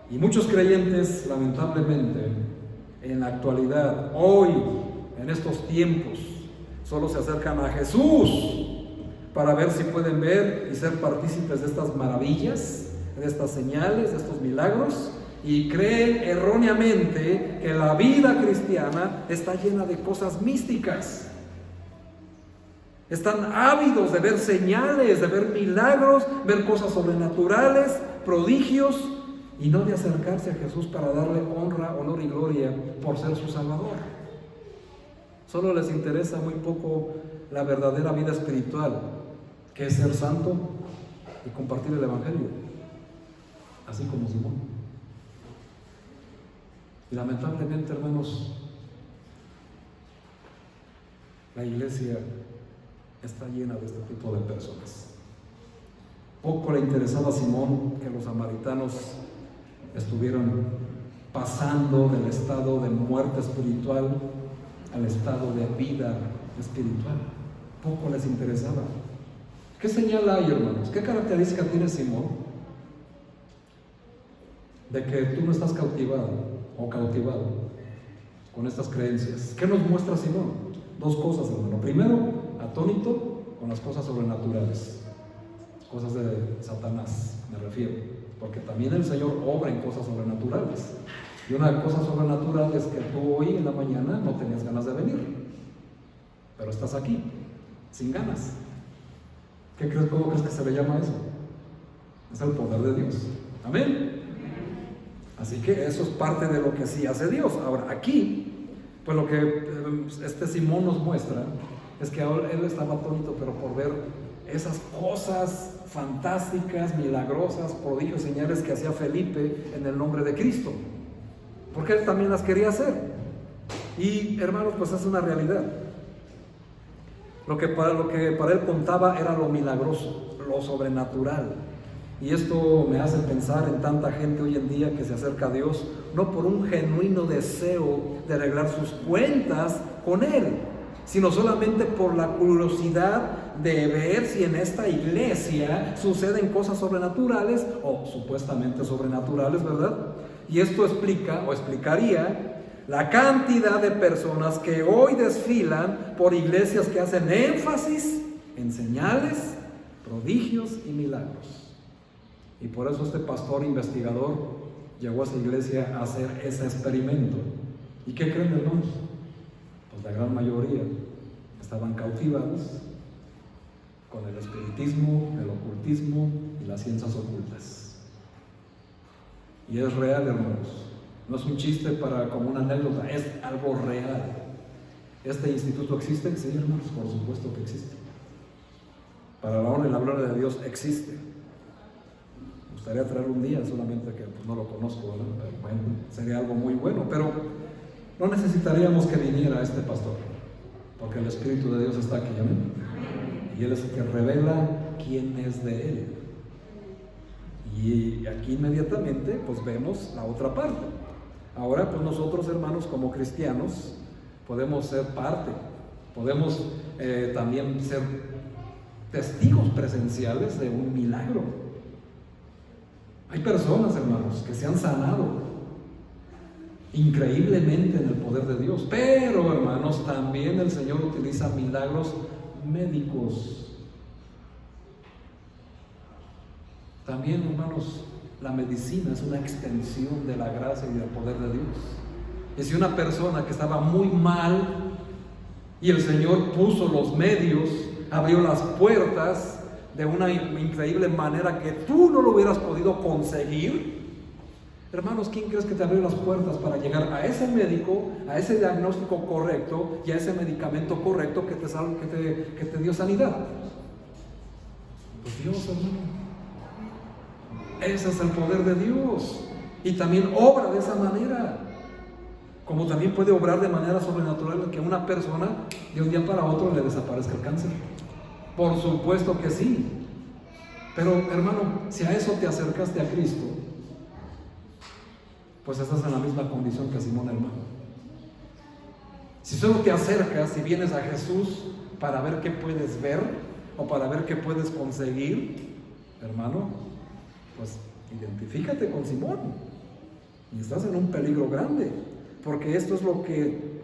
Y muchos creyentes, lamentablemente, en la actualidad, hoy, en estos tiempos, solo se acercan a Jesús para ver si pueden ver y ser partícipes de estas maravillas, de estas señales, de estos milagros, y creen erróneamente que la vida cristiana está llena de cosas místicas. Están ávidos de ver señales, de ver milagros, ver cosas sobrenaturales, prodigios, y no de acercarse a Jesús para darle honra, honor y gloria por ser su Salvador. Solo les interesa muy poco la verdadera vida espiritual, que es ser santo y compartir el Evangelio, así como Simón. Y lamentablemente, hermanos, la iglesia está llena de este tipo de personas. Poco le interesaba a Simón que los samaritanos estuvieran pasando del estado de muerte espiritual al estado de vida espiritual. Poco les interesaba. ¿Qué señal hay, hermanos? ¿Qué característica tiene Simón de que tú no estás cautivado o cautivado con estas creencias? ¿Qué nos muestra Simón? Dos cosas, hermano. Primero, atónito con las cosas sobrenaturales, cosas de Satanás, me refiero, porque también el Señor obra en cosas sobrenaturales. Y una cosa sobrenatural es que tú hoy en la mañana no tenías ganas de venir, pero estás aquí, sin ganas. ¿Cómo crees que se le llama eso? Es el poder de Dios. Amén. Así que eso es parte de lo que sí hace Dios. Ahora, aquí, pues lo que este Simón nos muestra es que ahora él estaba atónito, pero por ver esas cosas fantásticas, milagrosas, prodigios, señales que hacía Felipe en el nombre de Cristo, porque él también las quería hacer. Y hermanos, pues es una realidad. Lo que para él contaba era lo milagroso, lo sobrenatural. Y esto me hace pensar en tanta gente hoy en día que se acerca a Dios no por un genuino deseo de arreglar sus cuentas con Él, sino solamente por la curiosidad de ver si en esta iglesia suceden cosas sobrenaturales o supuestamente sobrenaturales, ¿verdad? Y esto explica o explicaría la cantidad de personas que hoy desfilan por iglesias que hacen énfasis en señales, prodigios y milagros. Y por eso este pastor investigador llegó a esa iglesia a hacer ese experimento. ¿Y qué creen, hermanos? Pues la gran mayoría estaban cautivados con el espiritismo, el ocultismo y las ciencias ocultas. Y es real, hermanos. No es un chiste como una anécdota, es algo real. ¿Este instituto existe? Sí, hermanos, por supuesto que existe. Para la honra y la gloria de Dios existe. Me gustaría traer un día, solamente que pues, no lo conozco, ¿verdad? Pero bueno, sería algo muy bueno, pero no necesitaríamos que viniera este pastor, porque el Espíritu de Dios está aquí, amén. Y Él es el que revela quién es de Él. Y aquí inmediatamente pues vemos la otra parte. Ahora pues nosotros, hermanos, como cristianos podemos ser parte, podemos también ser testigos presenciales de un milagro. Hay personas, hermanos, que se han sanado increíblemente en el poder de Dios, pero, hermanos, también el Señor utiliza milagros médicos. También, hermanos, la medicina es una extensión de la gracia y del poder de Dios. Y si una persona que estaba muy mal y el Señor puso los medios, abrió las puertas de una increíble manera que tú no lo hubieras podido conseguir, hermanos, ¿quién crees que te abrió las puertas para llegar a ese médico, a ese diagnóstico correcto y a ese medicamento correcto que te dio sanidad? Pues Dios, hermano. Ese es el poder de Dios. Y también obra de esa manera. Como también puede obrar de manera sobrenatural que a una persona de un día para otro le desaparezca el cáncer. Por supuesto que sí. Pero, hermano, si a eso te acercaste a Cristo, pues estás en la misma condición que Simón, hermano. Si solo te acercas y vienes a Jesús para ver qué puedes ver o para ver qué puedes conseguir, hermano, pues identifícate con Simón. Y estás en un peligro grande, porque esto es lo que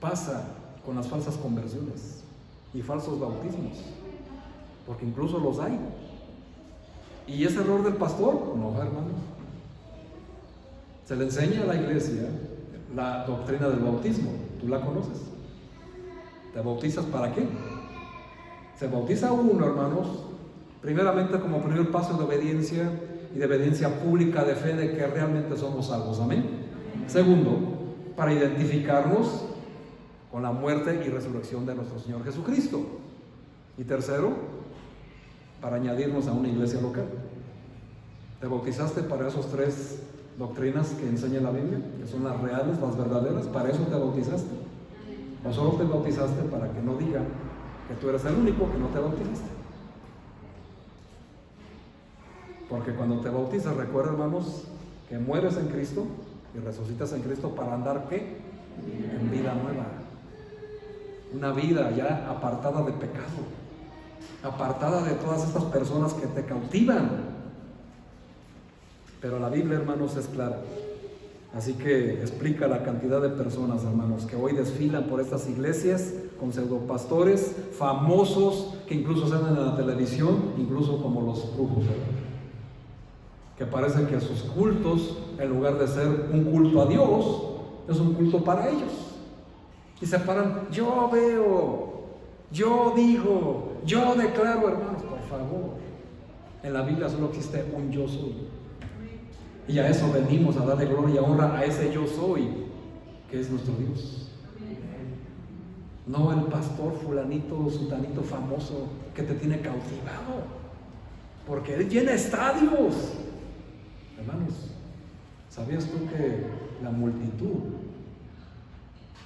pasa con las falsas conversiones y falsos bautismos, porque incluso los hay. ¿Y es error del pastor? No, hermano. Se le enseña a la iglesia la doctrina del bautismo. Tú la conoces. ¿Te bautizas para qué? Se bautiza uno, hermanos, primeramente como primer paso de obediencia y de obediencia pública de fe de que realmente somos salvos. Amén. Segundo, para identificarnos con la muerte y resurrección de nuestro Señor Jesucristo. Y tercero, para añadirnos a una iglesia local. ¿Te bautizaste para esos tres doctrinas que enseña la Biblia, que son las reales, las verdaderas? ¿Para eso te bautizaste? ¿O solo te bautizaste para que no digan que tú eres el único que no te bautizaste? Porque cuando te bautizas, recuerda, hermanos, que mueres en Cristo y resucitas en Cristo para andar, ¿qué? En vida nueva. Una vida ya apartada de pecado, apartada de todas estas personas que te cautivan. Pero la Biblia, hermanos, es clara. Así que explica la cantidad de personas, hermanos, que hoy desfilan por estas iglesias con pseudopastores famosos que incluso salen en la televisión, incluso como los brujos, ¿verdad? Que parece que sus cultos, en lugar de ser un culto a Dios, es un culto para ellos. Y se paran, yo veo, yo digo, yo declaro, hermanos, por favor. En la Biblia solo existe un yo soy. Y a eso venimos, a darle gloria y honra a ese yo soy, que es nuestro Dios. No el pastor fulanito, sutanito famoso que te tiene cautivado, porque él llena estadios. Hermanos, ¿sabías tú que la multitud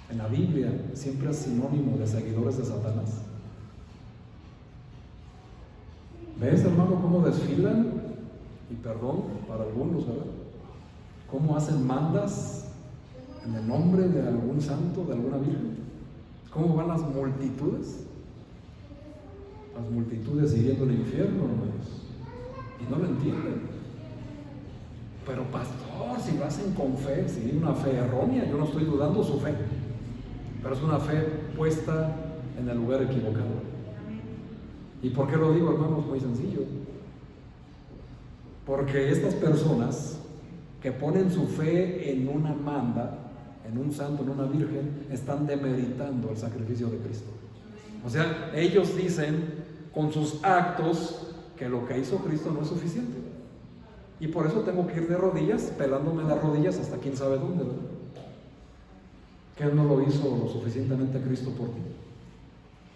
en la Biblia siempre es sinónimo de seguidores de Satanás? ¿Ves, hermano, cómo desfilan? Y perdón para algunos, ¿verdad? ¿Cómo hacen mandas en el nombre de algún santo, de alguna virgen? ¿Cómo van las multitudes? Las multitudes siguiendo el infierno, hermanos. Y no lo entienden. Pero pastor, si lo hacen con fe, si hay una fe errónea, yo no estoy dudando su fe, pero es una fe puesta en el lugar equivocado. ¿Y por qué lo digo, hermanos? Muy sencillo. Porque estas personas que ponen su fe en una manda, en un santo, en una virgen, están demeritando el sacrificio de Cristo. O sea, ellos dicen con sus actos que lo que hizo Cristo no es suficiente. Y por eso tengo que ir de rodillas, pelándome las rodillas hasta quién sabe dónde, ¿verdad? Que Él no lo hizo lo suficientemente Cristo por ti.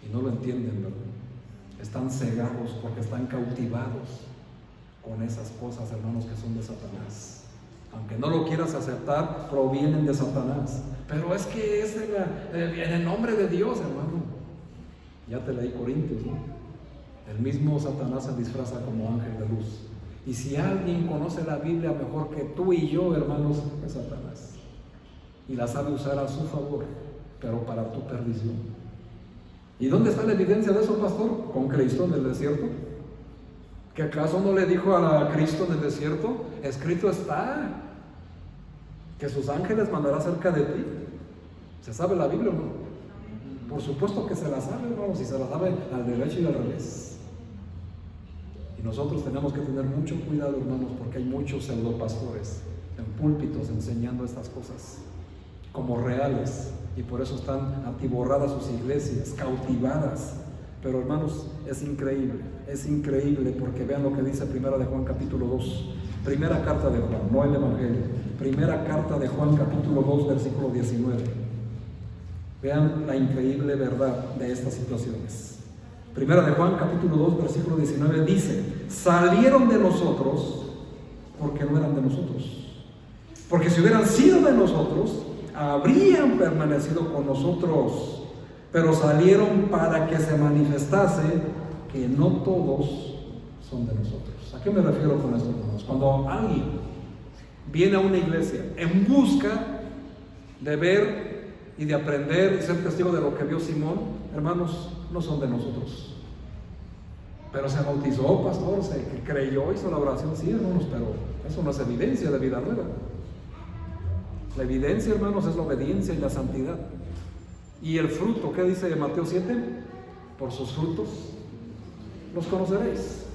Y no lo entienden, ¿verdad? Están cegados porque están cautivados con esas cosas, hermanos, que son de Satanás. Aunque no lo quieras aceptar, provienen de Satanás. Pero es que es en el nombre de Dios, hermano. Ya te leí Corintios, ¿no? El mismo Satanás se disfraza como ángel de luz. Y si alguien conoce la Biblia mejor que tú y yo, hermanos, es Satanás. Y la sabe usar a su favor, pero para tu perdición. ¿Y dónde está la evidencia de eso, pastor? Con Cristo en el desierto. ¿Que acaso no le dijo a Cristo en el desierto? Escrito está que sus ángeles mandará cerca de ti. ¿Se sabe la Biblia o no? Por supuesto que se la sabe, hermanos, y se la sabe al derecho y al revés. Y nosotros tenemos que tener mucho cuidado, hermanos, porque hay muchos pseudopastores en púlpitos enseñando estas cosas como reales, y por eso están atiborradas sus iglesias, cautivadas. Pero hermanos, es increíble, porque vean lo que dice Primera de Juan capítulo 2, primera carta de Juan, no el Evangelio, primera carta de Juan capítulo 2 versículo 19. Vean la increíble verdad de estas situaciones. Primera de Juan capítulo 2 versículo 19 dice: salieron de nosotros porque no eran de nosotros, porque si hubieran sido de nosotros habrían permanecido con nosotros, pero salieron para que se manifestase que no todos son de nosotros. ¿A qué me refiero con esto, hermanos? Cuando alguien viene a una iglesia en busca de ver y de aprender y ser testigo de lo que vio Simón, hermanos, no son de nosotros. Pero se bautizó, pastor, se creyó, hizo la oración, sí, hermanos, pero eso no es evidencia de vida nueva. La evidencia, hermanos, es la obediencia y la santidad. Y el fruto, ¿qué dice Mateo 7? Por sus frutos los conoceréis.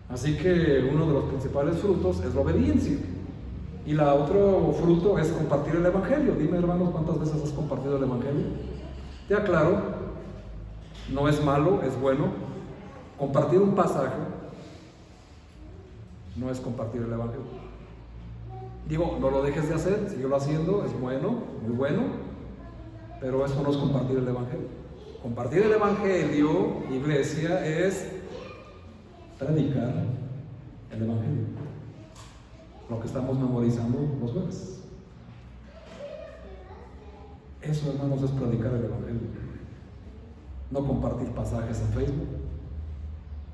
Así que uno de los principales frutos es la obediencia. Y el otro fruto es compartir el Evangelio. Dime, hermanos, ¿cuántas veces has compartido el Evangelio? Te aclaro, no es malo, es bueno. Compartir un pasaje no es compartir el Evangelio. Digo, no lo dejes de hacer, síguelo haciendo, es bueno, muy bueno, pero eso no es compartir el Evangelio. Compartir el Evangelio, iglesia, es predicar el Evangelio, lo que estamos memorizando los jueves. Eso, hermanos, es predicar el Evangelio. No compartir pasajes en Facebook,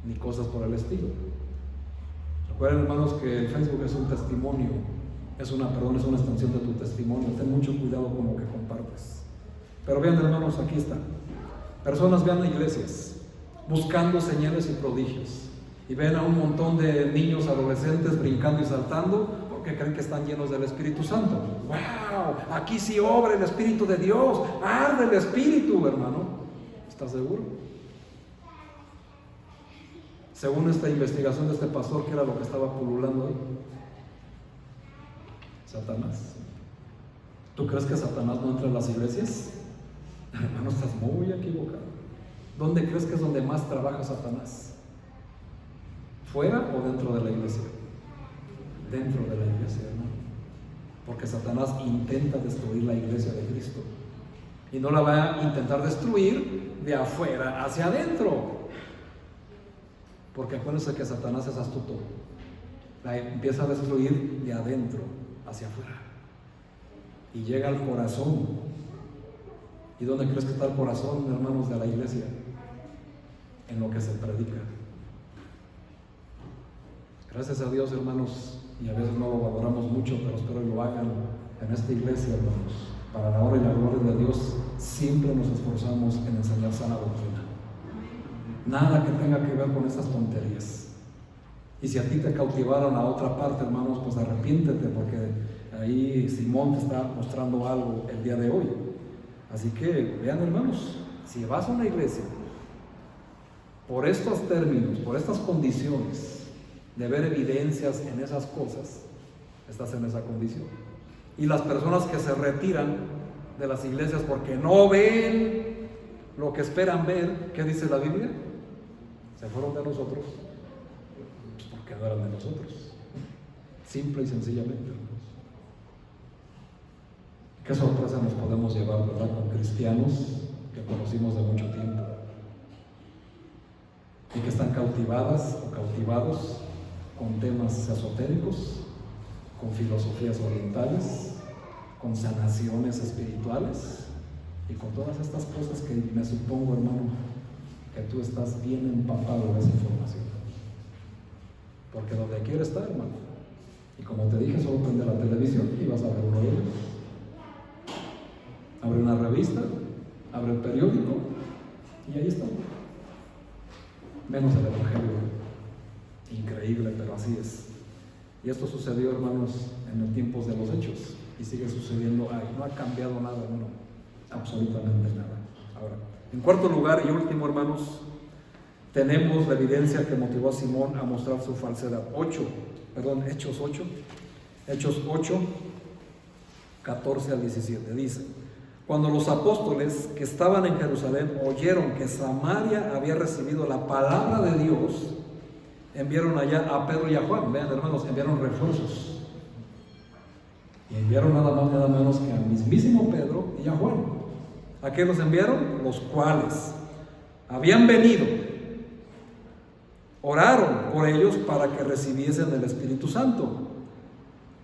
ni cosas por el estilo. Recuerden, hermanos, que el Facebook es un testimonio, es una extensión de tu testimonio. Ten mucho cuidado con lo que compartes. Pero vean, hermanos, aquí está. Personas vean a iglesias buscando señales y prodigios, y ven a un montón de niños, adolescentes brincando y saltando porque creen que están llenos del Espíritu Santo. ¡Wow! Aquí sí obra el Espíritu de Dios, arde el Espíritu, hermano. ¿Estás seguro? Según esta investigación de este pastor, ¿qué era lo que estaba pululando ahí? Satanás. ¿Tú crees que Satanás no entra en las iglesias? Hermano, estás muy equivocado. ¿Dónde crees que es donde más trabaja Satanás? ¿Fuera o dentro de la iglesia? Dentro de la iglesia, hermano. Porque Satanás intenta destruir la iglesia de Cristo. Y no la va a intentar destruir de afuera hacia adentro. Porque acuérdense que Satanás es astuto. La empieza a destruir de adentro hacia afuera. Y llega al corazón. ¿Y dónde crees que está el corazón, hermanos, de la iglesia? En lo que se predica. Gracias a Dios, hermanos, y a veces no lo valoramos mucho, pero espero que lo hagan en esta iglesia, hermanos. Para la honra y la gloria de Dios, siempre nos esforzamos en enseñar sana doctrina. Nada que tenga que ver con esas tonterías. Y si a ti te cautivaron a otra parte, hermanos, pues arrepiéntete, porque ahí Simón te está mostrando algo el día de hoy. Así que vean, hermanos, si vas a una iglesia por estos términos, por estas condiciones de ver evidencias en esas cosas, estás en esa condición. Y las personas que se retiran de las iglesias porque no ven lo que esperan ver, ¿qué dice la Biblia? Se fueron de nosotros, pues porque no eran de nosotros. Simple y sencillamente, hermanos. Qué sorpresa nos podemos llevar, ¿verdad?, con cristianos que conocimos de mucho tiempo y que están cautivadas o cautivados con temas esotéricos, con filosofías orientales, con sanaciones espirituales y con todas estas cosas que me supongo, hermano, que tú estás bien empapado de esa información. Porque donde quiera estar, hermano. Y como te dije, solo prende la televisión y vas a ver uno de ellos. Abre una revista, abre el periódico y ahí está. Menos el Evangelio. Increíble, pero así es. Y esto sucedió, hermanos, en los tiempos de los Hechos y sigue sucediendo ahí. No ha cambiado nada, hermano, absolutamente nada. Ahora, en cuarto lugar y último, hermanos, tenemos la evidencia que motivó a Simón a mostrar su falsedad. Hechos 8, 14 al 17, dice: cuando los apóstoles que estaban en Jerusalén oyeron que Samaria había recibido la palabra de Dios, enviaron allá a Pedro y a Juan. Vean, hermanos, enviaron refuerzos. Y enviaron nada más, nada menos que al mismísimo Pedro y a Juan. ¿A qué los enviaron? Los cuales habían venido, oraron por ellos para que recibiesen el Espíritu Santo,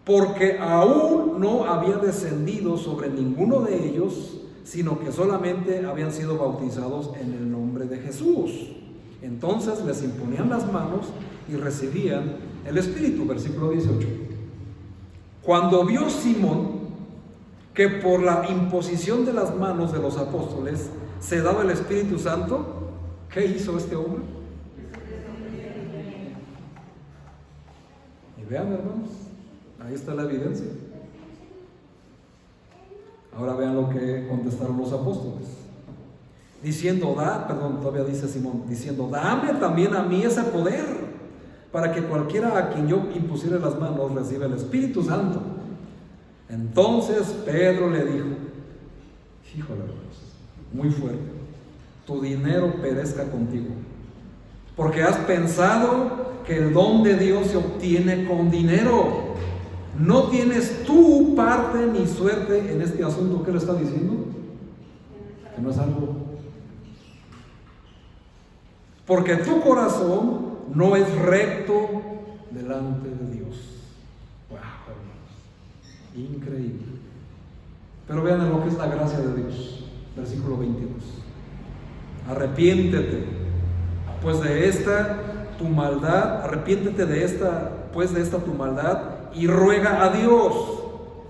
porque aún no había descendido sobre ninguno de ellos, sino que solamente habían sido bautizados en el nombre de Jesús. Entonces les imponían las manos y recibían el Espíritu. Versículo 18. Cuando vio Simón que por la imposición de las manos de los apóstoles se daba el Espíritu Santo, ¿qué hizo este hombre? Y vean, hermanos, ahí está la evidencia. Ahora vean lo que contestaron los apóstoles. Todavía dice Simón, diciendo: dame también a mí ese poder, para que cualquiera a quien yo impusiere las manos reciba el Espíritu Santo. Entonces Pedro le dijo: híjole, hermanos, muy fuerte, tu dinero perezca contigo, porque has pensado que el don de Dios se obtiene con dinero. No tienes tú parte ni suerte en este asunto. ¿Qué le está diciendo? Que no es algo. Porque tu corazón no es recto delante de Dios. Wow, hermanos, increíble. Pero vean lo que es la gracia de Dios. Versículo 22. Arrepiéntete pues de esta tu maldad, tu maldad, y ruega a Dios,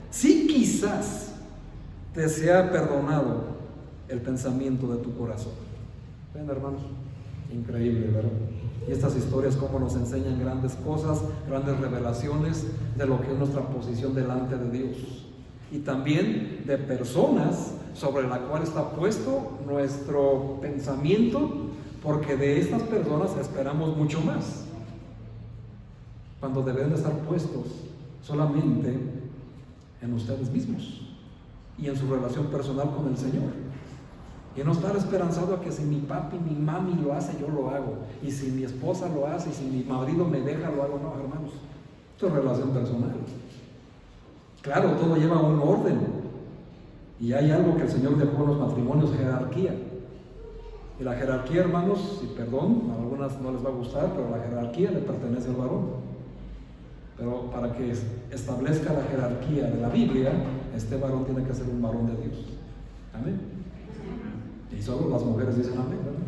si quizás te sea perdonado el pensamiento de tu corazón. Ven, hermanos, increíble, ¿verdad? Y estas historias como nos enseñan grandes cosas, grandes revelaciones de lo que es nuestra posición delante de Dios, y también de personas sobre la cual está puesto nuestro pensamiento, porque de estas personas esperamos mucho más, cuando deben de estar puestos solamente en ustedes mismos y en su relación personal con el Señor, y no estar esperanzado a que si mi papi, mi mami lo hace, yo lo hago, y si mi esposa lo hace, y si mi marido me deja, lo hago. No, hermanos, esto es relación personal. Claro, todo lleva un orden, y hay algo que el Señor dejó en los matrimonios: jerarquía. Y la jerarquía, hermanos, y perdón, a algunas no les va a gustar, pero la jerarquía le pertenece al varón. Pero para que establezca la jerarquía de la Biblia, este varón tiene que ser un varón de Dios. Amén. Y solo las mujeres dicen amén, ¿verdad?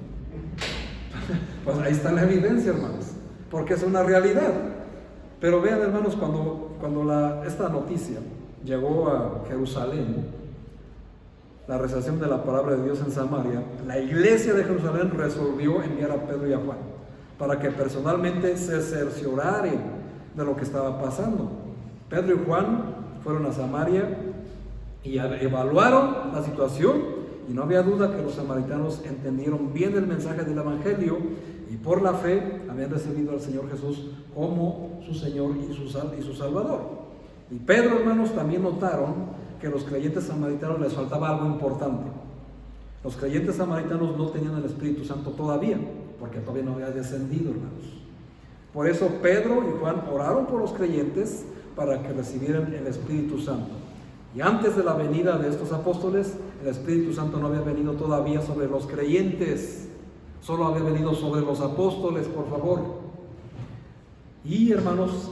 Pues ahí está la evidencia, hermanos, porque es una realidad. Pero vean, hermanos, cuando esta noticia llegó a Jerusalén, la recepción de la palabra de Dios en Samaria, la iglesia de Jerusalén resolvió enviar a Pedro y a Juan para que personalmente se cercioraran de lo que estaba pasando. Pedro y Juan fueron a Samaria y evaluaron la situación, y no había duda que los samaritanos entendieron bien el mensaje del Evangelio, y por la fe habían recibido al Señor Jesús como su Señor y su Salvador. Y Pedro, hermanos, también notaron que a los creyentes samaritanos les faltaba algo importante. Los creyentes samaritanos no tenían el Espíritu Santo todavía, porque todavía no había descendido, hermanos. Por eso Pedro y Juan oraron por los creyentes para que recibieran el Espíritu Santo. Y antes de la venida de estos apóstoles, el Espíritu Santo no había venido todavía sobre los creyentes, solo había venido sobre los apóstoles, por favor. Y, hermanos,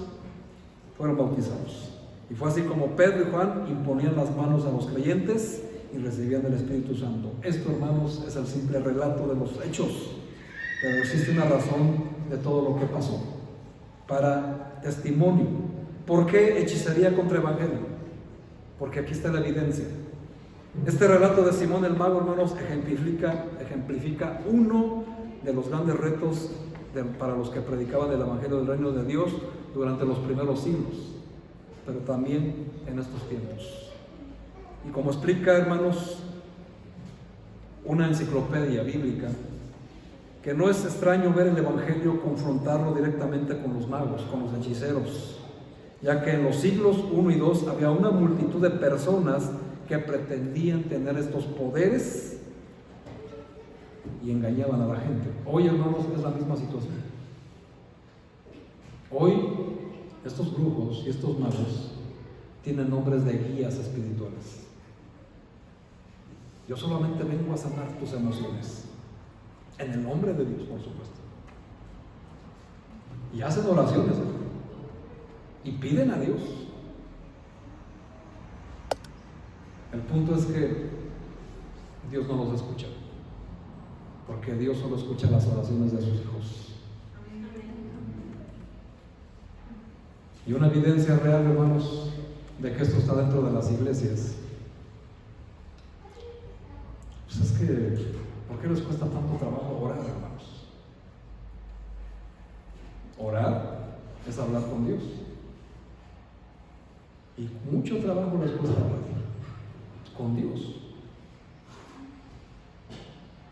fueron bautizados. Y fue así como Pedro y Juan imponían las manos a los creyentes y recibían el Espíritu Santo. Esto, hermanos, es el simple relato de los hechos, pero existe una razón de todo lo que pasó, para testimonio. ¿Por qué hechicería contra evangelio? Porque aquí está la evidencia. Este relato de Simón el Mago, hermanos, ejemplifica uno de los grandes retos para los que predicaban el evangelio del reino de Dios durante los primeros siglos, pero también en estos tiempos. Y como explica, hermanos, una enciclopedia bíblica, que no es extraño ver el Evangelio confrontarlo directamente con los magos, con los hechiceros, ya que en los siglos I y II había una multitud de personas que pretendían tener estos poderes y engañaban a la gente. Hoy, hermanos, es la misma situación. Hoy, estos brujos y estos magos tienen nombres de guías espirituales. Yo solamente vengo a sanar tus emociones, en el nombre de Dios, por supuesto. Y hacen oraciones, y piden a Dios. El punto es que Dios no los escucha, porque Dios solo escucha las oraciones de sus hijos. Y una evidencia real, hermanos, de que esto está dentro de las iglesias, pues es que, ¿por qué les cuesta tanto trabajo orar, hermanos? Orar es hablar con Dios, y mucho trabajo les cuesta hablar con Dios.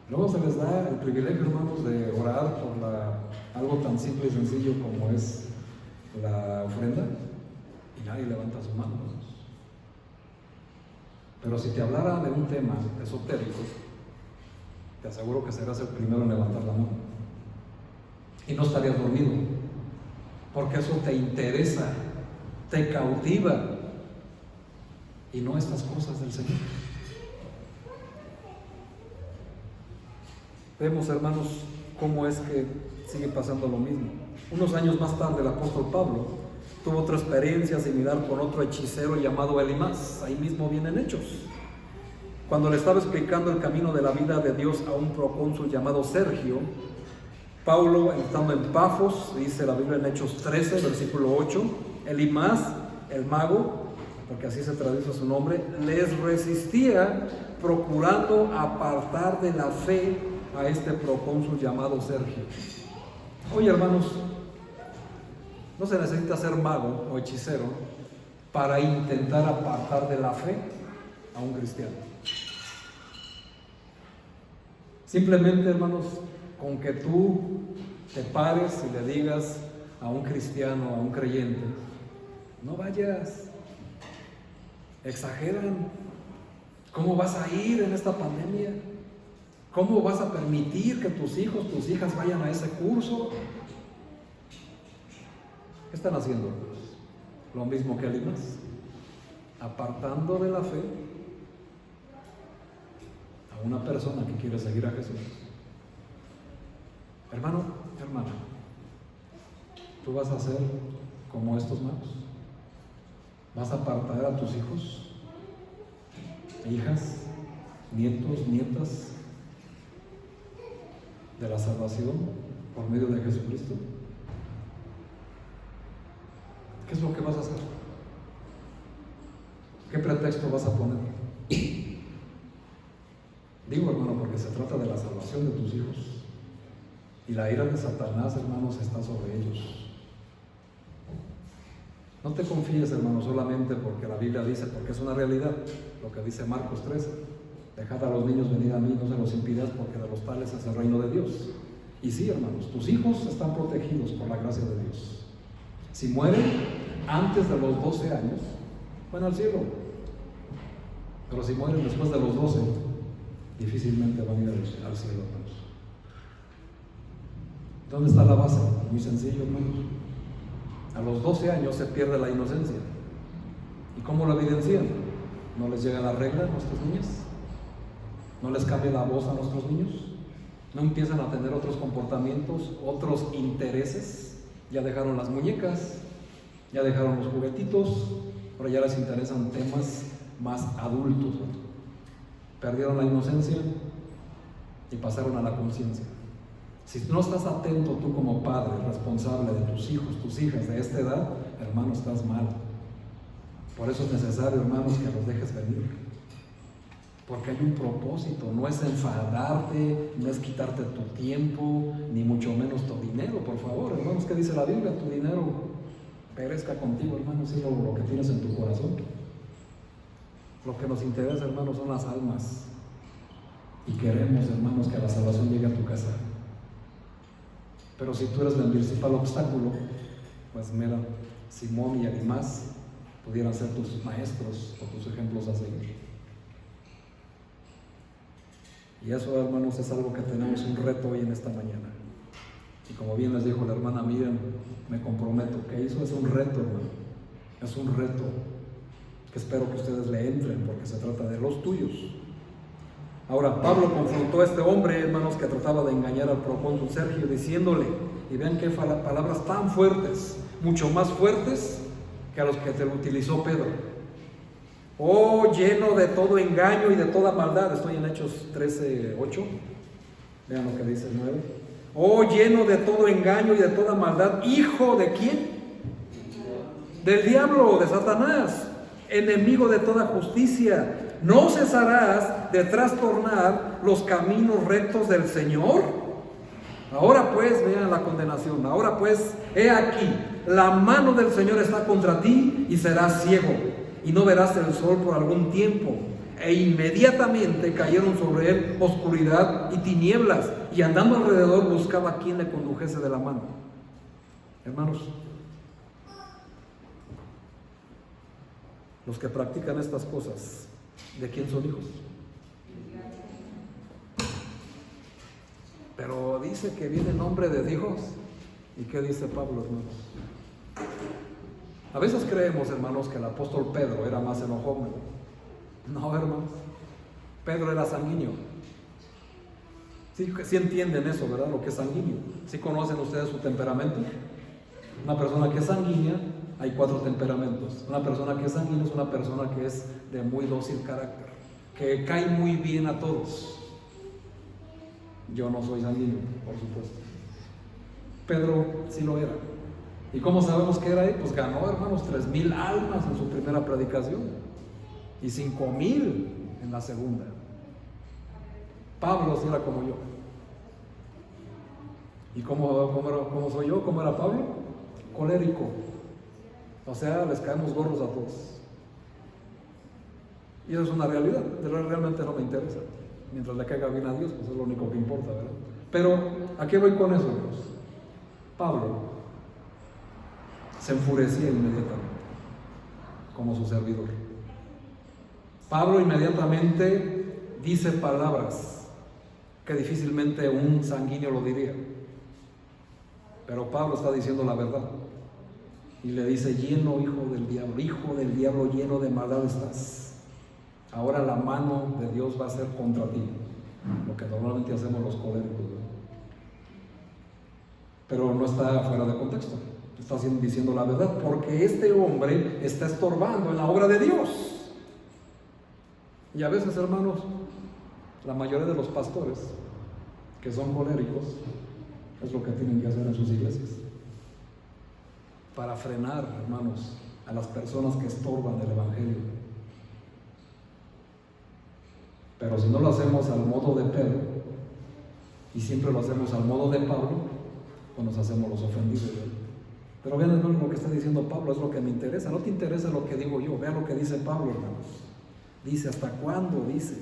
Luego se les da el privilegio, hermanos, de orar por algo tan simple y sencillo como es la ofrenda, y nadie levanta su mano. Pero si te hablara de un tema esotérico, te aseguro que serás el primero en levantar la mano, y no estarías dormido, porque eso te interesa, te cautiva, y no estas cosas del Señor. Vemos, hermanos, cómo es que sigue pasando lo mismo. Unos años más tarde, el apóstol Pablo tuvo otra experiencia similar con otro hechicero llamado Elimás. Ahí mismo vienen Hechos. Cuando le estaba explicando el camino de la vida de Dios a un procónsul llamado Sergio, Pablo, estando en Pafos, dice la Biblia en Hechos 13, versículo 8, Elimás, el mago, porque así se traduce su nombre, les resistía procurando apartar de la fe a este procónsul llamado Sergio. Oye, hermanos, no se necesita ser mago o hechicero para intentar apartar de la fe a un cristiano. Simplemente, hermanos, con que tú te pares y le digas a un cristiano, a un creyente, no vayas, exageran. ¿Cómo vas a ir en esta pandemia? ¿Cómo vas a permitir que tus hijos, tus hijas vayan a ese curso? ¿Qué están haciendo? Lo mismo que Elimas, apartando de la fe a una persona que quiere seguir a Jesús. Hermano, hermana, tú vas a ser como estos magos. Vas a apartar a tus hijos, hijas, nietos, nietas de la salvación por medio de Jesucristo. ¿Qué es lo que vas a hacer? ¿Qué pretexto vas a poner? Digo, hermano, porque se trata de la salvación de tus hijos, y la ira de Satanás, hermanos, está sobre ellos. No te confíes, hermano, solamente porque la Biblia dice, porque es una realidad, lo que dice Marcos 13, dejad a los niños venir a mí, no se los impidas, porque de los tales es el reino de Dios. Y sí, hermanos, tus hijos están protegidos por la gracia de Dios. Si mueren antes de los 12 años, van al cielo. Pero si mueren después de los 12, difícilmente van a ir al cielo, hermanos. ¿Dónde está la base? Muy sencillo, hermanos. A los 12 años se pierde la inocencia. ¿Y cómo lo evidencian? ¿No les llega la regla a nuestras niñas? ¿No les cambia la voz a nuestros niños? ¿No empiezan a tener otros comportamientos, otros intereses? Ya dejaron las muñecas, ya dejaron los juguetitos, pero ya les interesan temas más adultos, ¿no? Perdieron la inocencia y pasaron a la conciencia. Si no estás atento tú como padre, responsable de tus hijos, tus hijas de esta edad, hermano, estás mal. Por eso es necesario, hermanos, que los dejes venir. Porque hay un propósito, no es enfadarte, no es quitarte tu tiempo, ni mucho menos tu dinero, por favor, hermanos. ¿Qué dice la Biblia? Tu dinero perezca contigo, hermanos, sino lo que tienes en tu corazón. Lo que nos interesa, hermanos, son las almas. Y queremos, hermanos, que la salvación llegue a tu casa. Pero si tú eres el principal obstáculo, pues mira, Simón y Alimás pudieran ser tus maestros o tus ejemplos a seguir. Y eso, hermanos, es algo que tenemos un reto hoy en esta mañana. Y como bien les dijo la hermana Miriam, me comprometo que eso es un reto, hermano. Es un reto que espero que ustedes le entren, porque se trata de los tuyos. Ahora, Pablo confrontó a este hombre, hermanos, que trataba de engañar al procónsul Sergio, diciéndole, y vean qué palabras tan fuertes, mucho más fuertes que a los que te utilizó Pedro. Oh, lleno de todo engaño y de toda maldad. Estoy en Hechos 13:8. Vean lo que dice el 9. Oh, lleno de todo engaño y de toda maldad. ¿Hijo de quién? Del diablo, de Satanás, enemigo de toda justicia. ¿No cesarás de trastornar los caminos rectos del Señor? Ahora pues, vean la condenación. Ahora pues, he aquí, la mano del Señor está contra ti y serás ciego, y no verás el sol por algún tiempo. E inmediatamente cayeron sobre él oscuridad y tinieblas, y andando alrededor buscaba a quien le condujese de la mano. Hermanos, los que practican estas cosas, ¿de quién son hijos? Pero dice que viene en nombre de Dios. ¿Y qué dice Pablo, hermanos? A veces creemos, hermanos, que el apóstol Pedro era más enojón. No, hermanos. Pedro era sanguíneo. Sí entienden eso, ¿verdad? Lo que es sanguíneo. ¿Sí conocen ustedes su temperamento? Una persona que es sanguínea, hay 4 temperamentos. Una persona que es sanguínea es una persona que es de muy dócil carácter, que cae muy bien a todos. Yo no soy sanguíneo, por supuesto. Pedro sí lo era. ¿Y cómo sabemos que era él? Pues ganó, hermanos, 3,000 almas en su primera predicación y 5,000 en la segunda. Pablo sí era como yo. ¿Y cómo soy yo? ¿Cómo era Pablo? Colérico. O sea, les caemos gordos a todos. Y eso es una realidad. Realmente no me interesa. Mientras le caiga bien a Dios, pues es lo único que importa, ¿verdad? Pero, ¿a qué voy con eso, hermanos? Pablo se enfurecía inmediatamente, como su servidor. Pablo inmediatamente dice palabras que difícilmente un sanguíneo lo diría. Pero Pablo está diciendo la verdad. Y le dice, hijo del diablo, lleno de maldad estás. Ahora la mano de Dios va a ser contra ti. Lo que normalmente hacemos los coléricos, ¿verdad? Pero no está fuera de contexto. Está diciendo la verdad, porque este hombre está estorbando en la obra de Dios. Y a veces, hermanos, la mayoría de los pastores que son coléricos es lo que tienen que hacer en sus iglesias para frenar, hermanos, a las personas que estorban el evangelio. Pero si no lo hacemos al modo de Pedro y siempre lo hacemos al modo de Pablo, pues nos hacemos los ofendidos, ¿verdad? Pero vean, hermanos, lo que está diciendo Pablo es lo que me interesa. No te interesa lo que digo yo, vean lo que dice Pablo, hermanos. Dice, ¿hasta cuándo? Dice,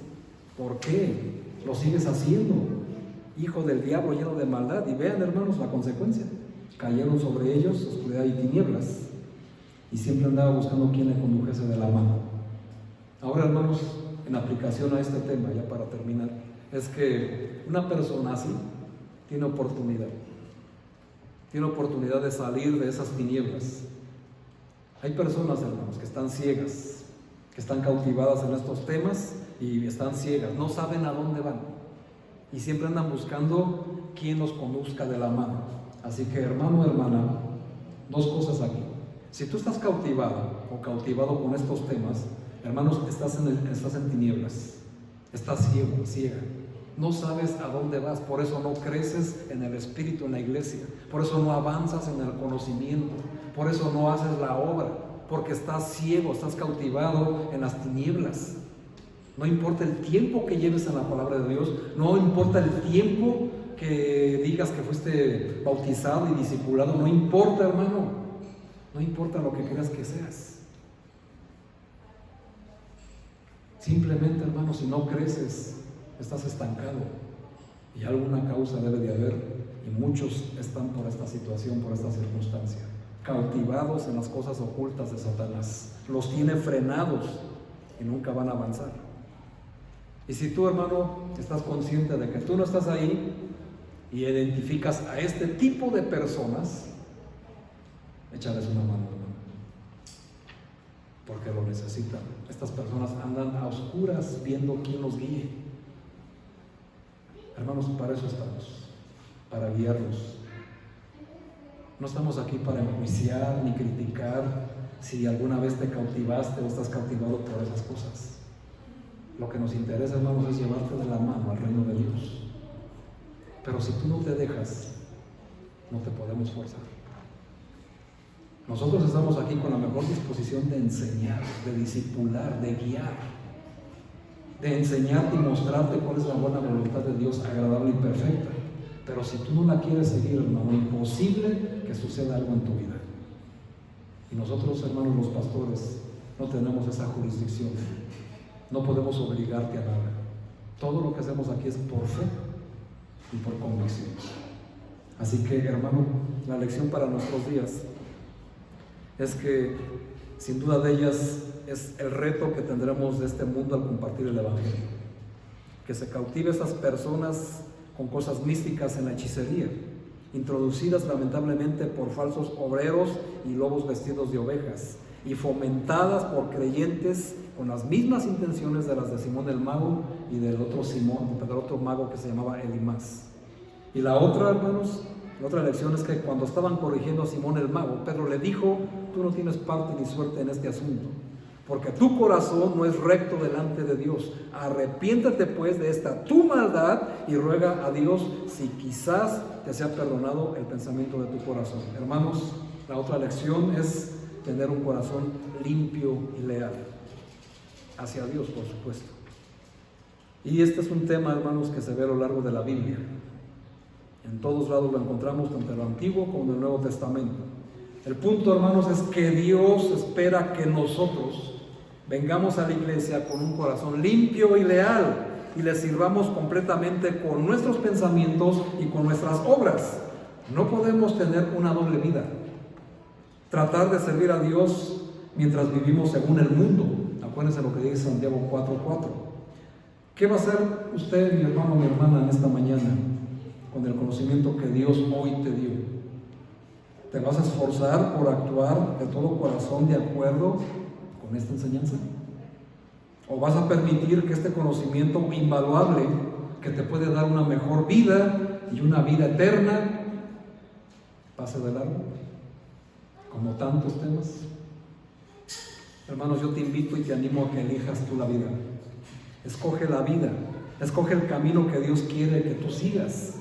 ¿por qué lo sigues haciendo? Hijo del diablo, lleno de maldad. Y vean, hermanos, la consecuencia. Cayeron sobre ellos oscuridad y tinieblas, y siempre andaba buscando quién le condujese de la mano. Ahora, hermanos, en aplicación a este tema, ya para terminar, es que una persona así tiene oportunidad de salir de esas tinieblas. Hay personas, hermanos, que están ciegas, que están cautivadas en estos temas y están ciegas, no saben a dónde van y siempre andan buscando quién los conduzca de la mano. Así que, hermano, hermana, 2 cosas aquí. Si tú estás cautivado o cautivado con estos temas, hermanos, estás en tinieblas, estás ciego, ciega, no sabes a dónde vas, por eso no creces en el Espíritu en la iglesia, por eso no avanzas en el conocimiento, por eso no haces la obra, porque estás ciego, estás cautivado en las tinieblas. No importa el tiempo que lleves en la palabra de Dios, no importa el tiempo que digas que fuiste bautizado y discipulado, no importa, hermano, no importa lo que creas que seas. Simplemente, hermano, si no creces, estás estancado y alguna causa debe de haber, Y muchos están por esta situación, por esta circunstancia, cautivados en las cosas ocultas de Satanás. Los tiene frenados y nunca van a avanzar. Y si tú, hermano, estás consciente de que tú no estás ahí y identificas a este tipo de personas, échales una mano, hermano, porque lo necesitan. Estas personas andan a oscuras viendo quién los guíe. Hermanos, para eso estamos, para guiarlos. No estamos aquí para enjuiciar ni criticar si alguna vez te cautivaste o estás cautivado por esas cosas. Lo que nos interesa, hermanos, es llevarte de la mano al reino de Dios. Pero si tú no te dejas, no te podemos forzar. Nosotros estamos aquí con la mejor disposición de enseñar, de discipular, de guiar, de enseñarte y mostrarte cuál es la buena voluntad de Dios, agradable y perfecta. Pero si tú no la quieres seguir, hermano, imposible que suceda algo en tu vida. Y nosotros, hermanos, los pastores, no tenemos esa jurisdicción. No podemos obligarte a nada. Todo lo que hacemos aquí es por fe y por convicción. Así que, hermano, la lección para nuestros días es que, sin duda de ellas, es el reto que tendremos de este mundo al compartir el Evangelio. Que se cautive a esas personas con cosas místicas en la hechicería, introducidas lamentablemente por falsos obreros y lobos vestidos de ovejas, y fomentadas por creyentes con las mismas intenciones de las de Simón el mago y del otro mago que se llamaba Elimás. Y la otra, hermanos, la otra lección es que cuando estaban corrigiendo a Simón el mago, Pedro le dijo: tú no tienes parte ni suerte en este asunto, porque tu corazón no es recto delante de Dios. Arrepiéntate pues de esta tu maldad y ruega a Dios si quizás te sea perdonado el pensamiento de tu corazón. Hermanos, la otra lección es tener un corazón limpio y leal hacia Dios, por supuesto. Y este es un tema, hermanos, que se ve a lo largo de la Biblia. En todos lados lo encontramos, tanto en el Antiguo como en el Nuevo Testamento. El punto, hermanos, es que Dios espera que nosotros vengamos a la iglesia con un corazón limpio y leal y le sirvamos completamente con nuestros pensamientos y con nuestras obras. No podemos tener una doble vida. Tratar de servir a Dios mientras vivimos según el mundo. Acuérdense lo que dice Santiago 4:4. ¿Qué va a hacer usted, mi hermano, mi hermana, en esta mañana con el conocimiento que Dios hoy te dio? ¿Te vas a esforzar por actuar de todo corazón de acuerdo con esta enseñanza? ¿O vas a permitir que este conocimiento invaluable, que te puede dar una mejor vida y una vida eterna, pase de largo? Como tantos temas. Hermanos, yo te invito y te animo a que elijas tú la vida. Escoge la vida, escoge el camino que Dios quiere que tú sigas.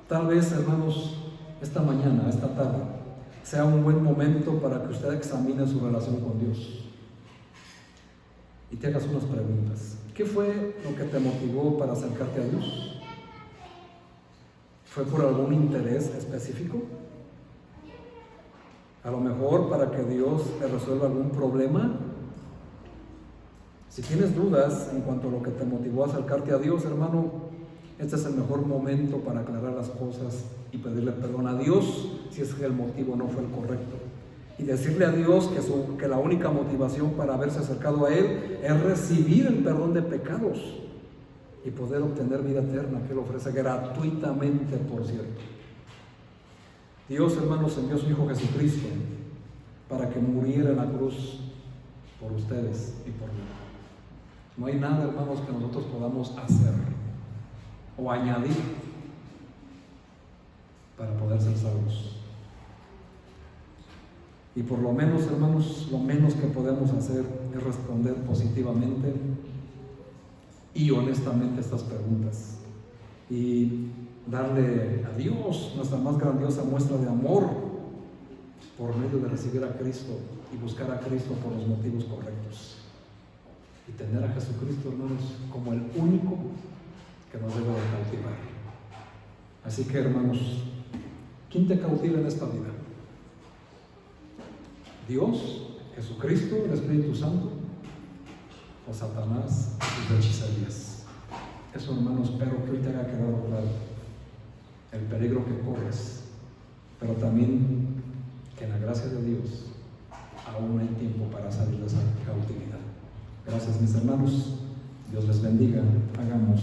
Tal vez, hermanos, esta mañana, esta tarde, sea un buen momento para que usted examine su relación con Dios y te hagas unas preguntas. ¿Qué fue lo que te motivó para acercarte a Dios? ¿Fue por algún interés específico? A lo mejor para que Dios te resuelva algún problema. Si tienes dudas en cuanto a lo que te motivó a acercarte a Dios, hermano, este es el mejor momento para aclarar las cosas y pedirle perdón a Dios si es que el motivo no fue el correcto. Y decirle a Dios que la única motivación para haberse acercado a Él es recibir el perdón de pecados y poder obtener vida eterna, que Él ofrece gratuitamente, por cierto. Dios, hermanos, envió a su Hijo Jesucristo para que muriera en la cruz por ustedes y por mí. No hay nada, hermanos, que nosotros podamos hacer o añadir para poder ser salvos. Y por lo menos, hermanos, lo menos que podemos hacer es responder positivamente y honestamente estas preguntas y darle a Dios nuestra más grandiosa muestra de amor por medio de recibir a Cristo y buscar a Cristo por los motivos correctos y tener a Jesucristo, hermanos, como el único que nos debe de cautivar. Así que, hermanos, ¿quién te cautiva en esta vida? ¿Dios, Jesucristo, el Espíritu Santo, o Satanás y sus hechicerías? Eso, hermanos, espero que hoy te haya quedado claro. el peligro que corres, pero también que en la gracia de Dios aún hay tiempo para salir de esa cautividad. Gracias, mis hermanos. Dios les bendiga. Hagamos